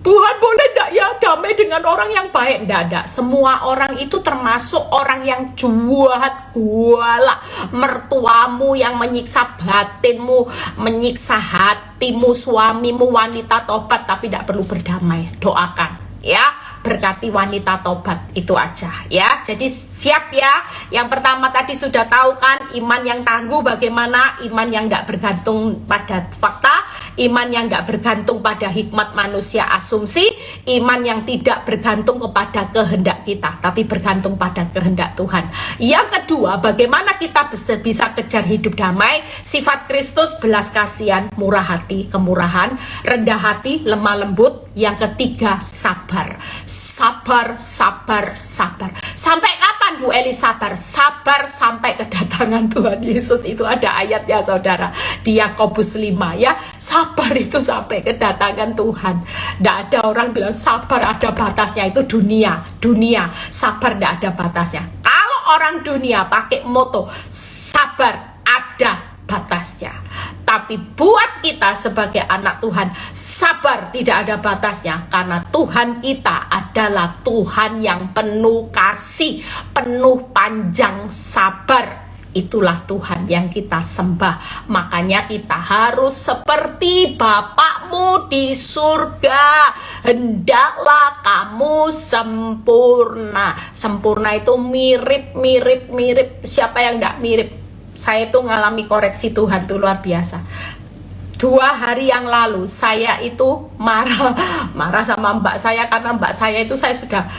Tuhan boleh tidak ya damai dengan orang yang baik? Tidak ada. Semua orang itu termasuk orang yang jahat, guala. Mertuamu yang menyiksa batinmu, menyiksa hatimu, suamimu, wanita tobat tapi tidak perlu berdamai. Doakan ya, berkati wanita tobat, itu aja ya. Jadi siap ya. Yang pertama tadi sudah tahu kan, iman yang tangguh bagaimana? Iman yang tidak bergantung pada fakta, iman yang tidak bergantung pada hikmat manusia asumsi, iman yang tidak bergantung kepada kehendak kita, tapi bergantung pada kehendak Tuhan. Yang kedua, bagaimana kita bisa kejar hidup damai? Sifat Kristus, belas kasihan, murah hati, kemurahan, rendah hati, lemah lembut. Yang ketiga, sabar. Sabar. Sampai kapan Bu Eli sabar? Sabar sampai kedatangan Tuhan Yesus. Itu ada ayatnya saudara, di Yakobus 5 ya. Sabar itu sampai kedatangan Tuhan. Tidak ada orang bilang sabar ada batasnya. Itu dunia. Sabar tidak ada batasnya. Kalau orang dunia pakai moto sabar ada batasnya. Tapi buat kita sebagai anak Tuhan, sabar tidak ada batasnya, karena Tuhan kita adalah Tuhan yang penuh kasih, penuh panjang sabar. Itulah Tuhan yang kita sembah. Makanya kita harus seperti Bapakmu di surga. Hendaklah kamu sempurna. Sempurna itu mirip. Siapa yang tidak mirip? Saya itu ngalami koreksi Tuhan tuh luar biasa. 2 hari yang lalu saya itu marah sama mbak saya karena mbak saya itu saya sudah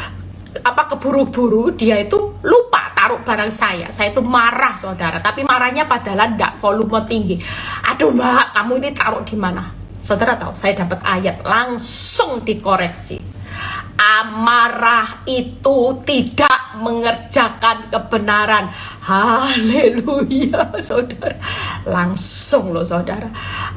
keburu-buru, dia itu lupa taruh barang saya itu marah saudara, tapi marahnya padahal enggak volume tinggi. Aduh mbak, kamu ini taruh di mana? Saudara tahu, saya dapat ayat langsung dikoreksi. Amarah itu tidak mengerjakan kebenaran. Haleluya saudara. Langsung loh saudara.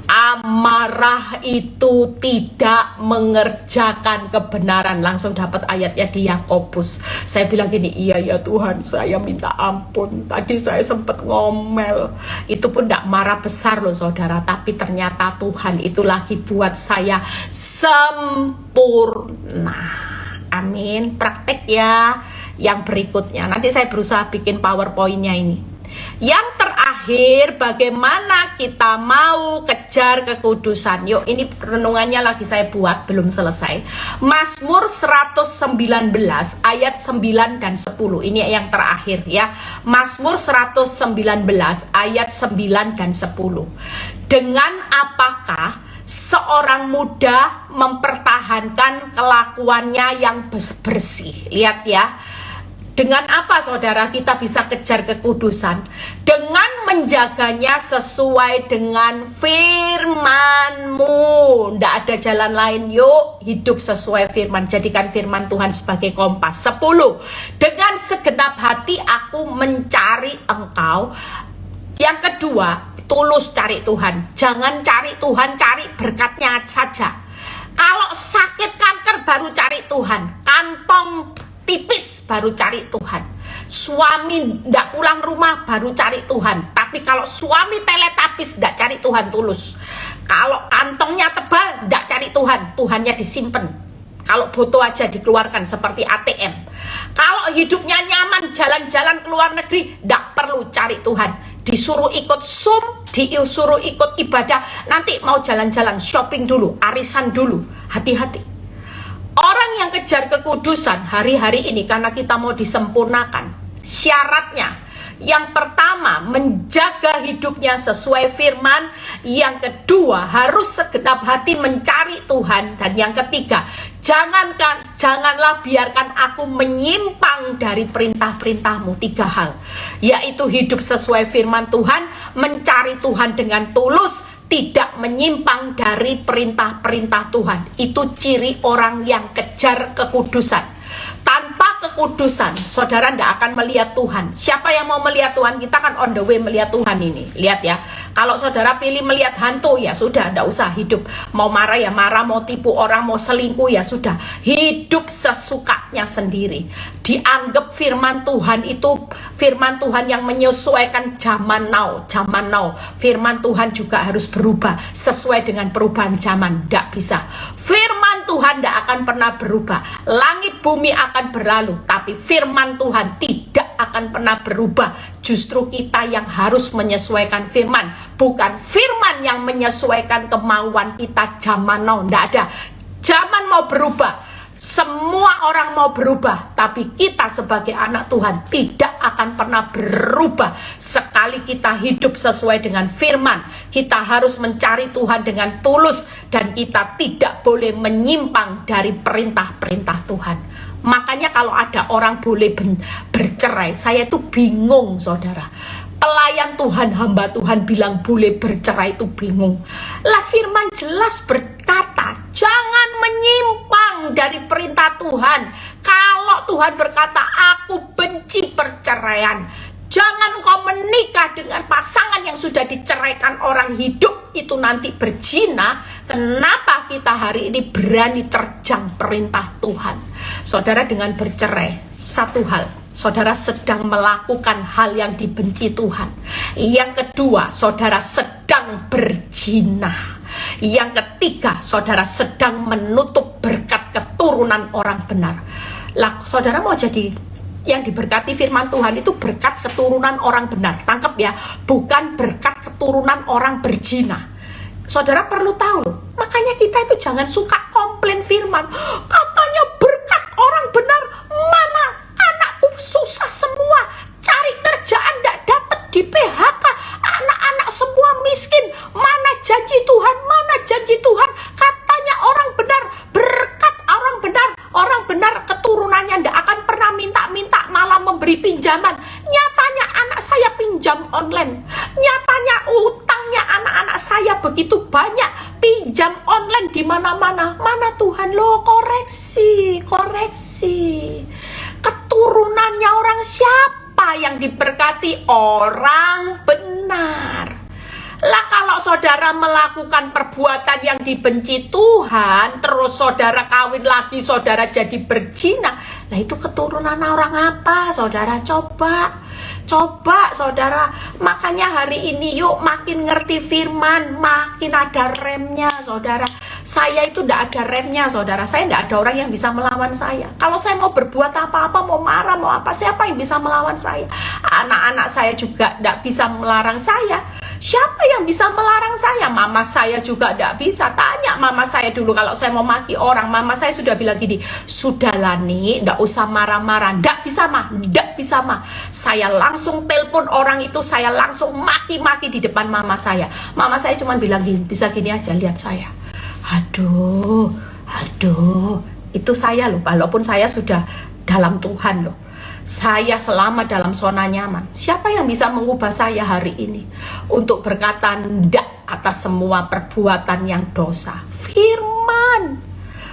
Amarah itu tidak mengerjakan kebenaran. Langsung dapat ayatnya di Yakobus. Saya bilang gini, iya ya Tuhan, saya minta ampun. Tadi saya sempat ngomel. Itu pun tidak marah besar loh saudara. Tapi ternyata Tuhan itu lagi buat saya sempurna. Amin. Praktek ya. Yang berikutnya, nanti saya berusaha bikin PowerPoint-nya ini. Yang terakhir, bagaimana kita mau kejar kekudusan. Yuk, ini renungannya lagi saya buat, belum selesai. Mazmur 119 ayat 9 dan 10. Ini yang terakhir ya. Mazmur 119 ayat 9 dan 10. Dengan apakah seorang muda mempertahankan kelakuannya yang bersih? Lihat ya. Dengan apa saudara kita bisa kejar kekudusan? Dengan menjaganya sesuai dengan firman-Mu. Tidak ada jalan lain. Yuk hidup sesuai firman. Jadikan firman Tuhan sebagai kompas. 10. Dengan segenap hati aku mencari Engkau. Yang kedua, tulus cari Tuhan. Jangan cari Tuhan, cari berkatnya saja. Kalau sakit kanker baru cari Tuhan. Kantong tipis baru cari Tuhan. Suami ndak pulang rumah baru cari Tuhan. Tapi kalau suami teletubbies ndak cari Tuhan tulus. Kalau kantongnya tebal ndak cari Tuhan, Tuhannya disimpan. Kalau butuh aja dikeluarkan seperti ATM. Kalau hidupnya nyaman jalan-jalan ke luar negeri, ndak perlu cari Tuhan. Disuruh ikut Zoom, disuruh ikut ibadah, nanti mau jalan-jalan shopping dulu, arisan dulu. Hati-hati. Orang yang kejar kekudusan hari-hari ini karena kita mau disempurnakan. Syaratnya, yang pertama menjaga hidupnya sesuai firman. Yang kedua harus segenap hati mencari Tuhan. Dan yang ketiga, janganlah biarkan aku menyimpang dari perintah-perintah-Mu. 3 hal, yaitu hidup sesuai firman Tuhan, mencari Tuhan dengan tulus, tidak menyimpang dari perintah-perintah Tuhan. Itu ciri orang yang kejar kekudusan. Tanpa kekudusan, saudara tidak akan melihat Tuhan. Siapa yang mau melihat Tuhan? Kita kan on the way melihat Tuhan ini. Lihat ya, kalau saudara pilih melihat hantu, ya sudah, tidak usah hidup. Mau marah ya marah, mau tipu orang, mau selingkuh ya sudah. Hidup sesukanya sendiri. Dianggap firman Tuhan itu firman Tuhan yang menyesuaikan zaman now. Firman Tuhan juga harus berubah sesuai dengan perubahan zaman. Tidak bisa. Firman Tuhan tidak akan pernah berubah. Langit bumi akan berlalu, tapi firman Tuhan tidak akan pernah berubah. Justru kita yang harus menyesuaikan firman, bukan firman yang menyesuaikan kemauan kita zaman now. Tidak ada. Zaman mau berubah. Semua orang mau berubah, tapi kita sebagai anak Tuhan tidak akan pernah berubah. Sekali kita hidup sesuai dengan firman, kita harus mencari Tuhan dengan tulus, dan kita tidak boleh menyimpang dari perintah-perintah Tuhan. Makanya kalau ada orang boleh bercerai, saya itu bingung saudara. Pelayan Tuhan, hamba Tuhan bilang boleh bercerai itu bingung. Lah firman jelas berkata, jangan menyimpang dari perintah Tuhan. Kalau Tuhan berkata, aku benci perceraian. Jangan kau menikah dengan pasangan yang sudah diceraikan orang hidup itu nanti berzina. Kenapa kita hari ini berani terjang perintah Tuhan? Saudara, dengan bercerai, satu hal, saudara sedang melakukan hal yang dibenci Tuhan. Yang kedua, saudara sedang berzina. Yang ketiga, saudara sedang menutup berkat keturunan orang benar. Lah, saudara mau jadi yang diberkati firman Tuhan itu berkat keturunan orang benar. Tangkap ya, bukan berkat keturunan orang berzina. Saudara perlu tahu loh. Makanya kita itu jangan suka komplain firman. Katanya berkat orang benar, mana anakku susah semua, cari kerjaan tidak dapat, di PHK, anak-anak semua miskin, mana janji Tuhan? Mana janji Tuhan? Katanya orang benar, berkat orang benar keturunannya tidak akan pernah minta-minta, malah memberi pinjaman. Nyatanya anak saya pinjam online. Nyatanya utangnya anak-anak saya begitu banyak, pinjam online di mana-mana. Mana Tuhan? Lo koreksi. Keturunannya orang siapa yang diberkati? Orang benar. Lah kalau saudara melakukan perbuatan yang dibenci Tuhan, terus saudara kawin lagi, saudara jadi berzina, lah itu keturunan orang apa? Saudara coba saudara. Makanya hari ini yuk makin ngerti firman, makin ada remnya saudara. Saya itu tidak ada remnya saudara. Saya tidak ada orang yang bisa melawan saya. Kalau saya mau berbuat apa-apa, mau marah, mau apa, siapa yang bisa melawan saya? Anak-anak saya juga tidak bisa melarang saya. Siapa yang bisa melarang saya? Mama saya juga tidak bisa. Tanya mama saya dulu kalau saya mau maki orang. Mama saya sudah bilang gini, sudahlah nih, tidak usah marah-marah. Tidak bisa mah. Saya langsung telepon orang itu, saya langsung maki-maki di depan mama saya. Mama saya cuma bilang gini, bisa gini aja, lihat saya. Aduh, itu saya loh, walaupun saya sudah dalam Tuhan loh. Saya selama dalam zona nyaman. Siapa yang bisa mengubah saya hari ini untuk berkata ndak atas semua perbuatan yang dosa?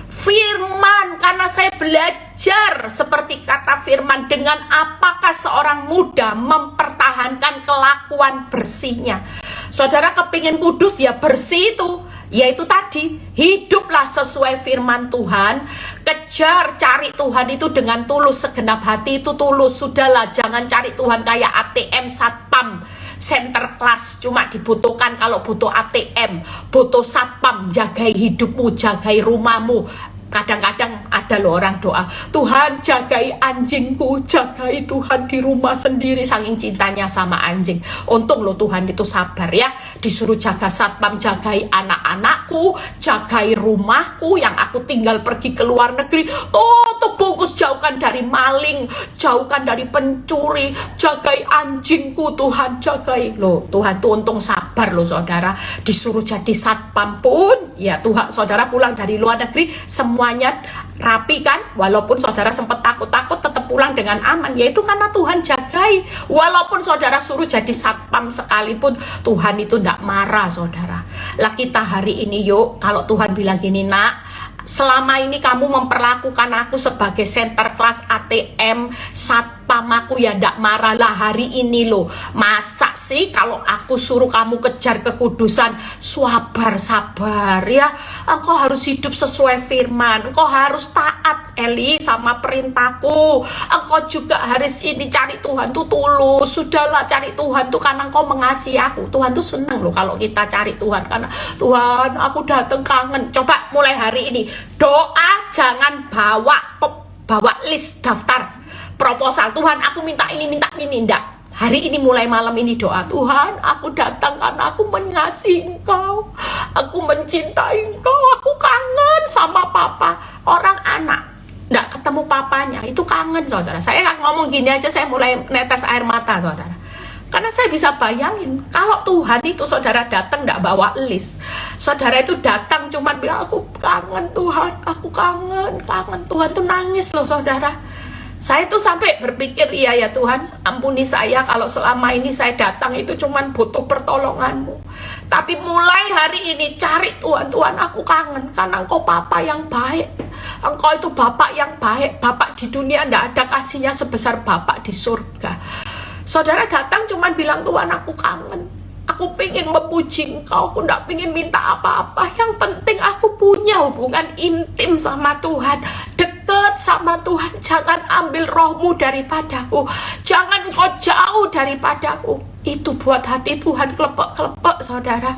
Firman, karena saya belajar seperti kata firman, dengan apakah seorang muda mempertahankan kelakuan bersihnya. Saudara kepingin kudus ya bersih itu, yaitu tadi, hiduplah sesuai firman Tuhan. Kejar, cari Tuhan itu dengan tulus, segenap hati itu tulus. Sudahlah, jangan cari Tuhan kayak ATM satpam center class, cuma dibutuhkan kalau butuh ATM, butuh satpam, jagai hidupmu, jagai rumahmu. Kadang-kadang ada loh orang doa, Tuhan jagai anjingku, jagai Tuhan di rumah sendiri, saking cintanya sama anjing. Untung loh Tuhan itu sabar ya, disuruh jaga satpam, jagai anak-anakku, jagai rumahku yang aku tinggal pergi ke luar negeri. Tutup bungkus, jauhkan dari maling, jauhkan dari pencuri, jagai anjingku Tuhan, jagai. Loh Tuhan tuh untung sabar loh saudara, disuruh jadi satpam pun ya Tuhan, saudara pulang dari luar negeri semuanya rapi kan, walaupun saudara sempat takut-takut tetap pulang dengan aman, yaitu karena Tuhan jagai. Walaupun saudara suruh jadi satpam sekalipun, Tuhan itu tidak marah saudara. Lah kita hari ini yuk, kalau Tuhan bilang gini, nak, selama ini kamu memperlakukan aku sebagai center class ATM satpam, aku ya ndak marah. Lah hari ini loh, masa sih kalau aku suruh kamu kejar kekudusan, sabar ya, engkau harus hidup sesuai firman, engkau harus taat Eli sama perintahku, engkau juga harus ini cari Tuhan tuh tulus. Sudahlah, cari Tuhan tuh karena engkau mengasihi aku. Tuhan tuh seneng loh kalau kita cari Tuhan, karena Tuhan aku datang kangen. Coba mulai hari ini doa, jangan bawa list daftar proposal, Tuhan aku minta ini enggak. Hari ini mulai malam ini doa, Tuhan aku datang karena aku mengasihi Engkau, aku mencintai Engkau, aku kangen sama papa. Orang anak enggak ketemu papanya itu kangen saudara. Saya ngomong gini aja saya mulai netes air mata saudara, karena saya bisa bayangin kalau Tuhan itu saudara datang tidak bawa list. Saudara itu datang cuma bilang aku kangen Tuhan, aku kangen Tuhan tuh nangis loh saudara. Saya tuh sampai berpikir, iya ya Tuhan, ampuni saya kalau selama ini saya datang itu cuma butuh pertolonganmu. Tapi mulai hari ini cari Tuhan, Tuhan aku kangen karena Engkau Papa yang baik. Engkau itu Bapak yang baik. Bapak di dunia tidak ada kasihnya sebesar Bapak di surga. Saudara datang cuma bilang, Tuhan aku kangen, aku pengen memuji Engkau, aku tidak pengen minta apa-apa. Yang penting aku punya hubungan intim sama Tuhan, dekat sama Tuhan. Jangan ambil rohmu daripadaku, jangan Engkau jauh daripadaku. Itu buat hati Tuhan kelepek-kelepek saudara.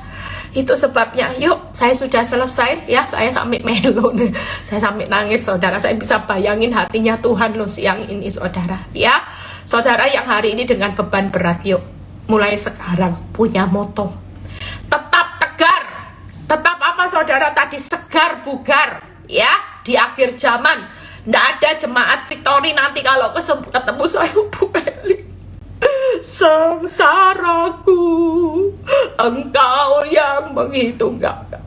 Itu sebabnya yuk, saya sudah selesai ya, saya sampai melo nih, saya sampai nangis saudara. Saya bisa bayangin hatinya Tuhan loh siang ini saudara ya. Saudara yang hari ini dengan beban berat, yuk mulai sekarang punya moto, tetap tegar, tetap apa saudara tadi, segar bugar ya. Di akhir zaman nggak ada jemaat Victory nanti kalau ketemu saya Bu Eli. Sengsaraku, Engkau yang menghitung. Enggak.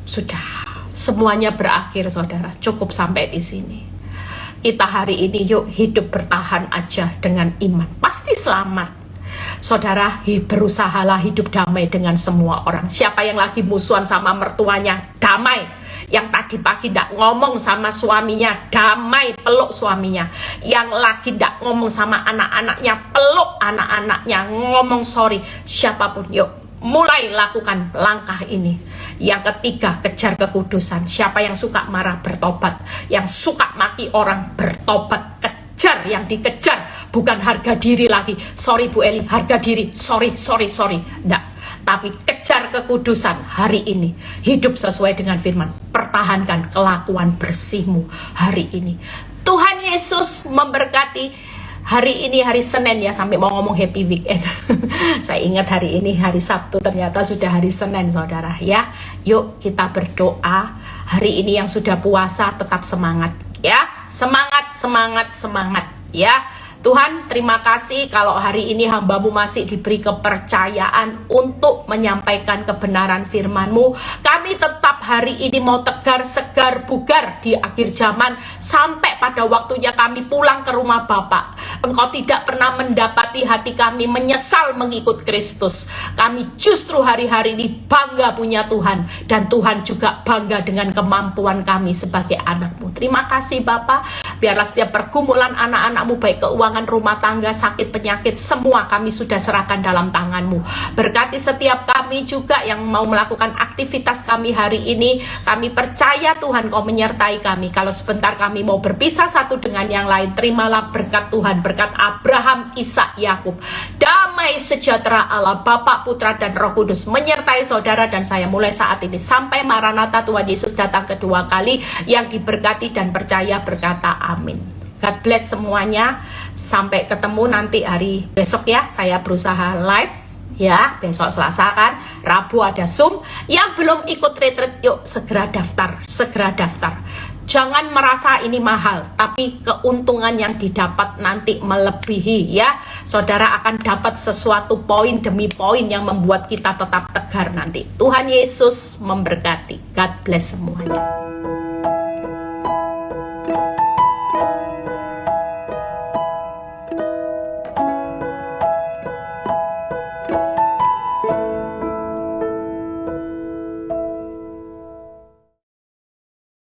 Sudah, semuanya berakhir saudara. Cukup sampai di sini. Kita hari ini yuk hidup bertahan aja dengan iman. Pasti selamat. Saudara, berusahalah hidup damai dengan semua orang. Siapa yang lagi musuhan sama mertuanya, damai. Yang tadi pagi tidak ngomong sama suaminya, damai, peluk suaminya. Yang lagi tidak ngomong sama anak-anaknya, peluk anak-anaknya, ngomong sorry. Siapapun, yuk mulai lakukan langkah ini. Yang ketiga, kejar kekudusan. Siapa yang suka marah, bertobat. Yang suka maki orang, bertobat. Kejar yang dikejar, bukan harga diri lagi. Sorry Bu Eli, harga diri, sorry. Enggak, tapi kejar kekudusan hari ini. Hidup sesuai dengan firman. Pertahankan kelakuan bersihmu hari ini. Tuhan Yesus memberkati. Hari ini hari Senin ya, sampai mau ngomong happy weekend. Saya ingat hari ini hari Sabtu, ternyata sudah hari Senin saudara ya. Yuk kita berdoa. Hari ini yang sudah puasa tetap semangat ya. Semangat ya. Tuhan, terima kasih kalau hari ini hamba-Mu masih diberi kepercayaan untuk menyampaikan kebenaran firman-Mu. Kami tetap hari ini mau tegar, segar, bugar di akhir zaman sampai pada waktunya kami pulang ke rumah Bapa. Engkau tidak pernah mendapati hati kami menyesal mengikut Kristus. Kami justru hari-hari ini bangga punya Tuhan, dan Tuhan juga bangga dengan kemampuan kami sebagai anak-Mu. Terima kasih Bapa. Biarlah setiap pergumulan anak-anak-Mu, baik keuangan, rumah tangga, sakit, penyakit, semua kami sudah serahkan dalam tangan-Mu. Berkati setiap kami juga yang mau melakukan aktivitas kami hari ini. Kami percaya Tuhan Kau menyertai kami. Kalau sebentar kami mau berpisah satu dengan yang lain, terimalah berkat Tuhan, berkat Abraham, Ishak, Yakub. Damai sejahtera Allah Bapa, Putra, dan Roh Kudus menyertai saudara dan saya mulai saat ini sampai Maranatha Tuhan Yesus datang kedua kali. Yang diberkati dan percaya berkata amin. God bless semuanya. Sampai ketemu nanti hari besok ya. Saya berusaha live ya. Besok Selasa kan. Rabu ada Zoom. Yang belum ikut retreat, yuk segera daftar. Jangan merasa ini mahal, tapi keuntungan yang didapat nanti melebihi ya. Saudara akan dapat sesuatu poin demi poin yang membuat kita tetap tegar nanti. Tuhan Yesus memberkati. God bless semuanya.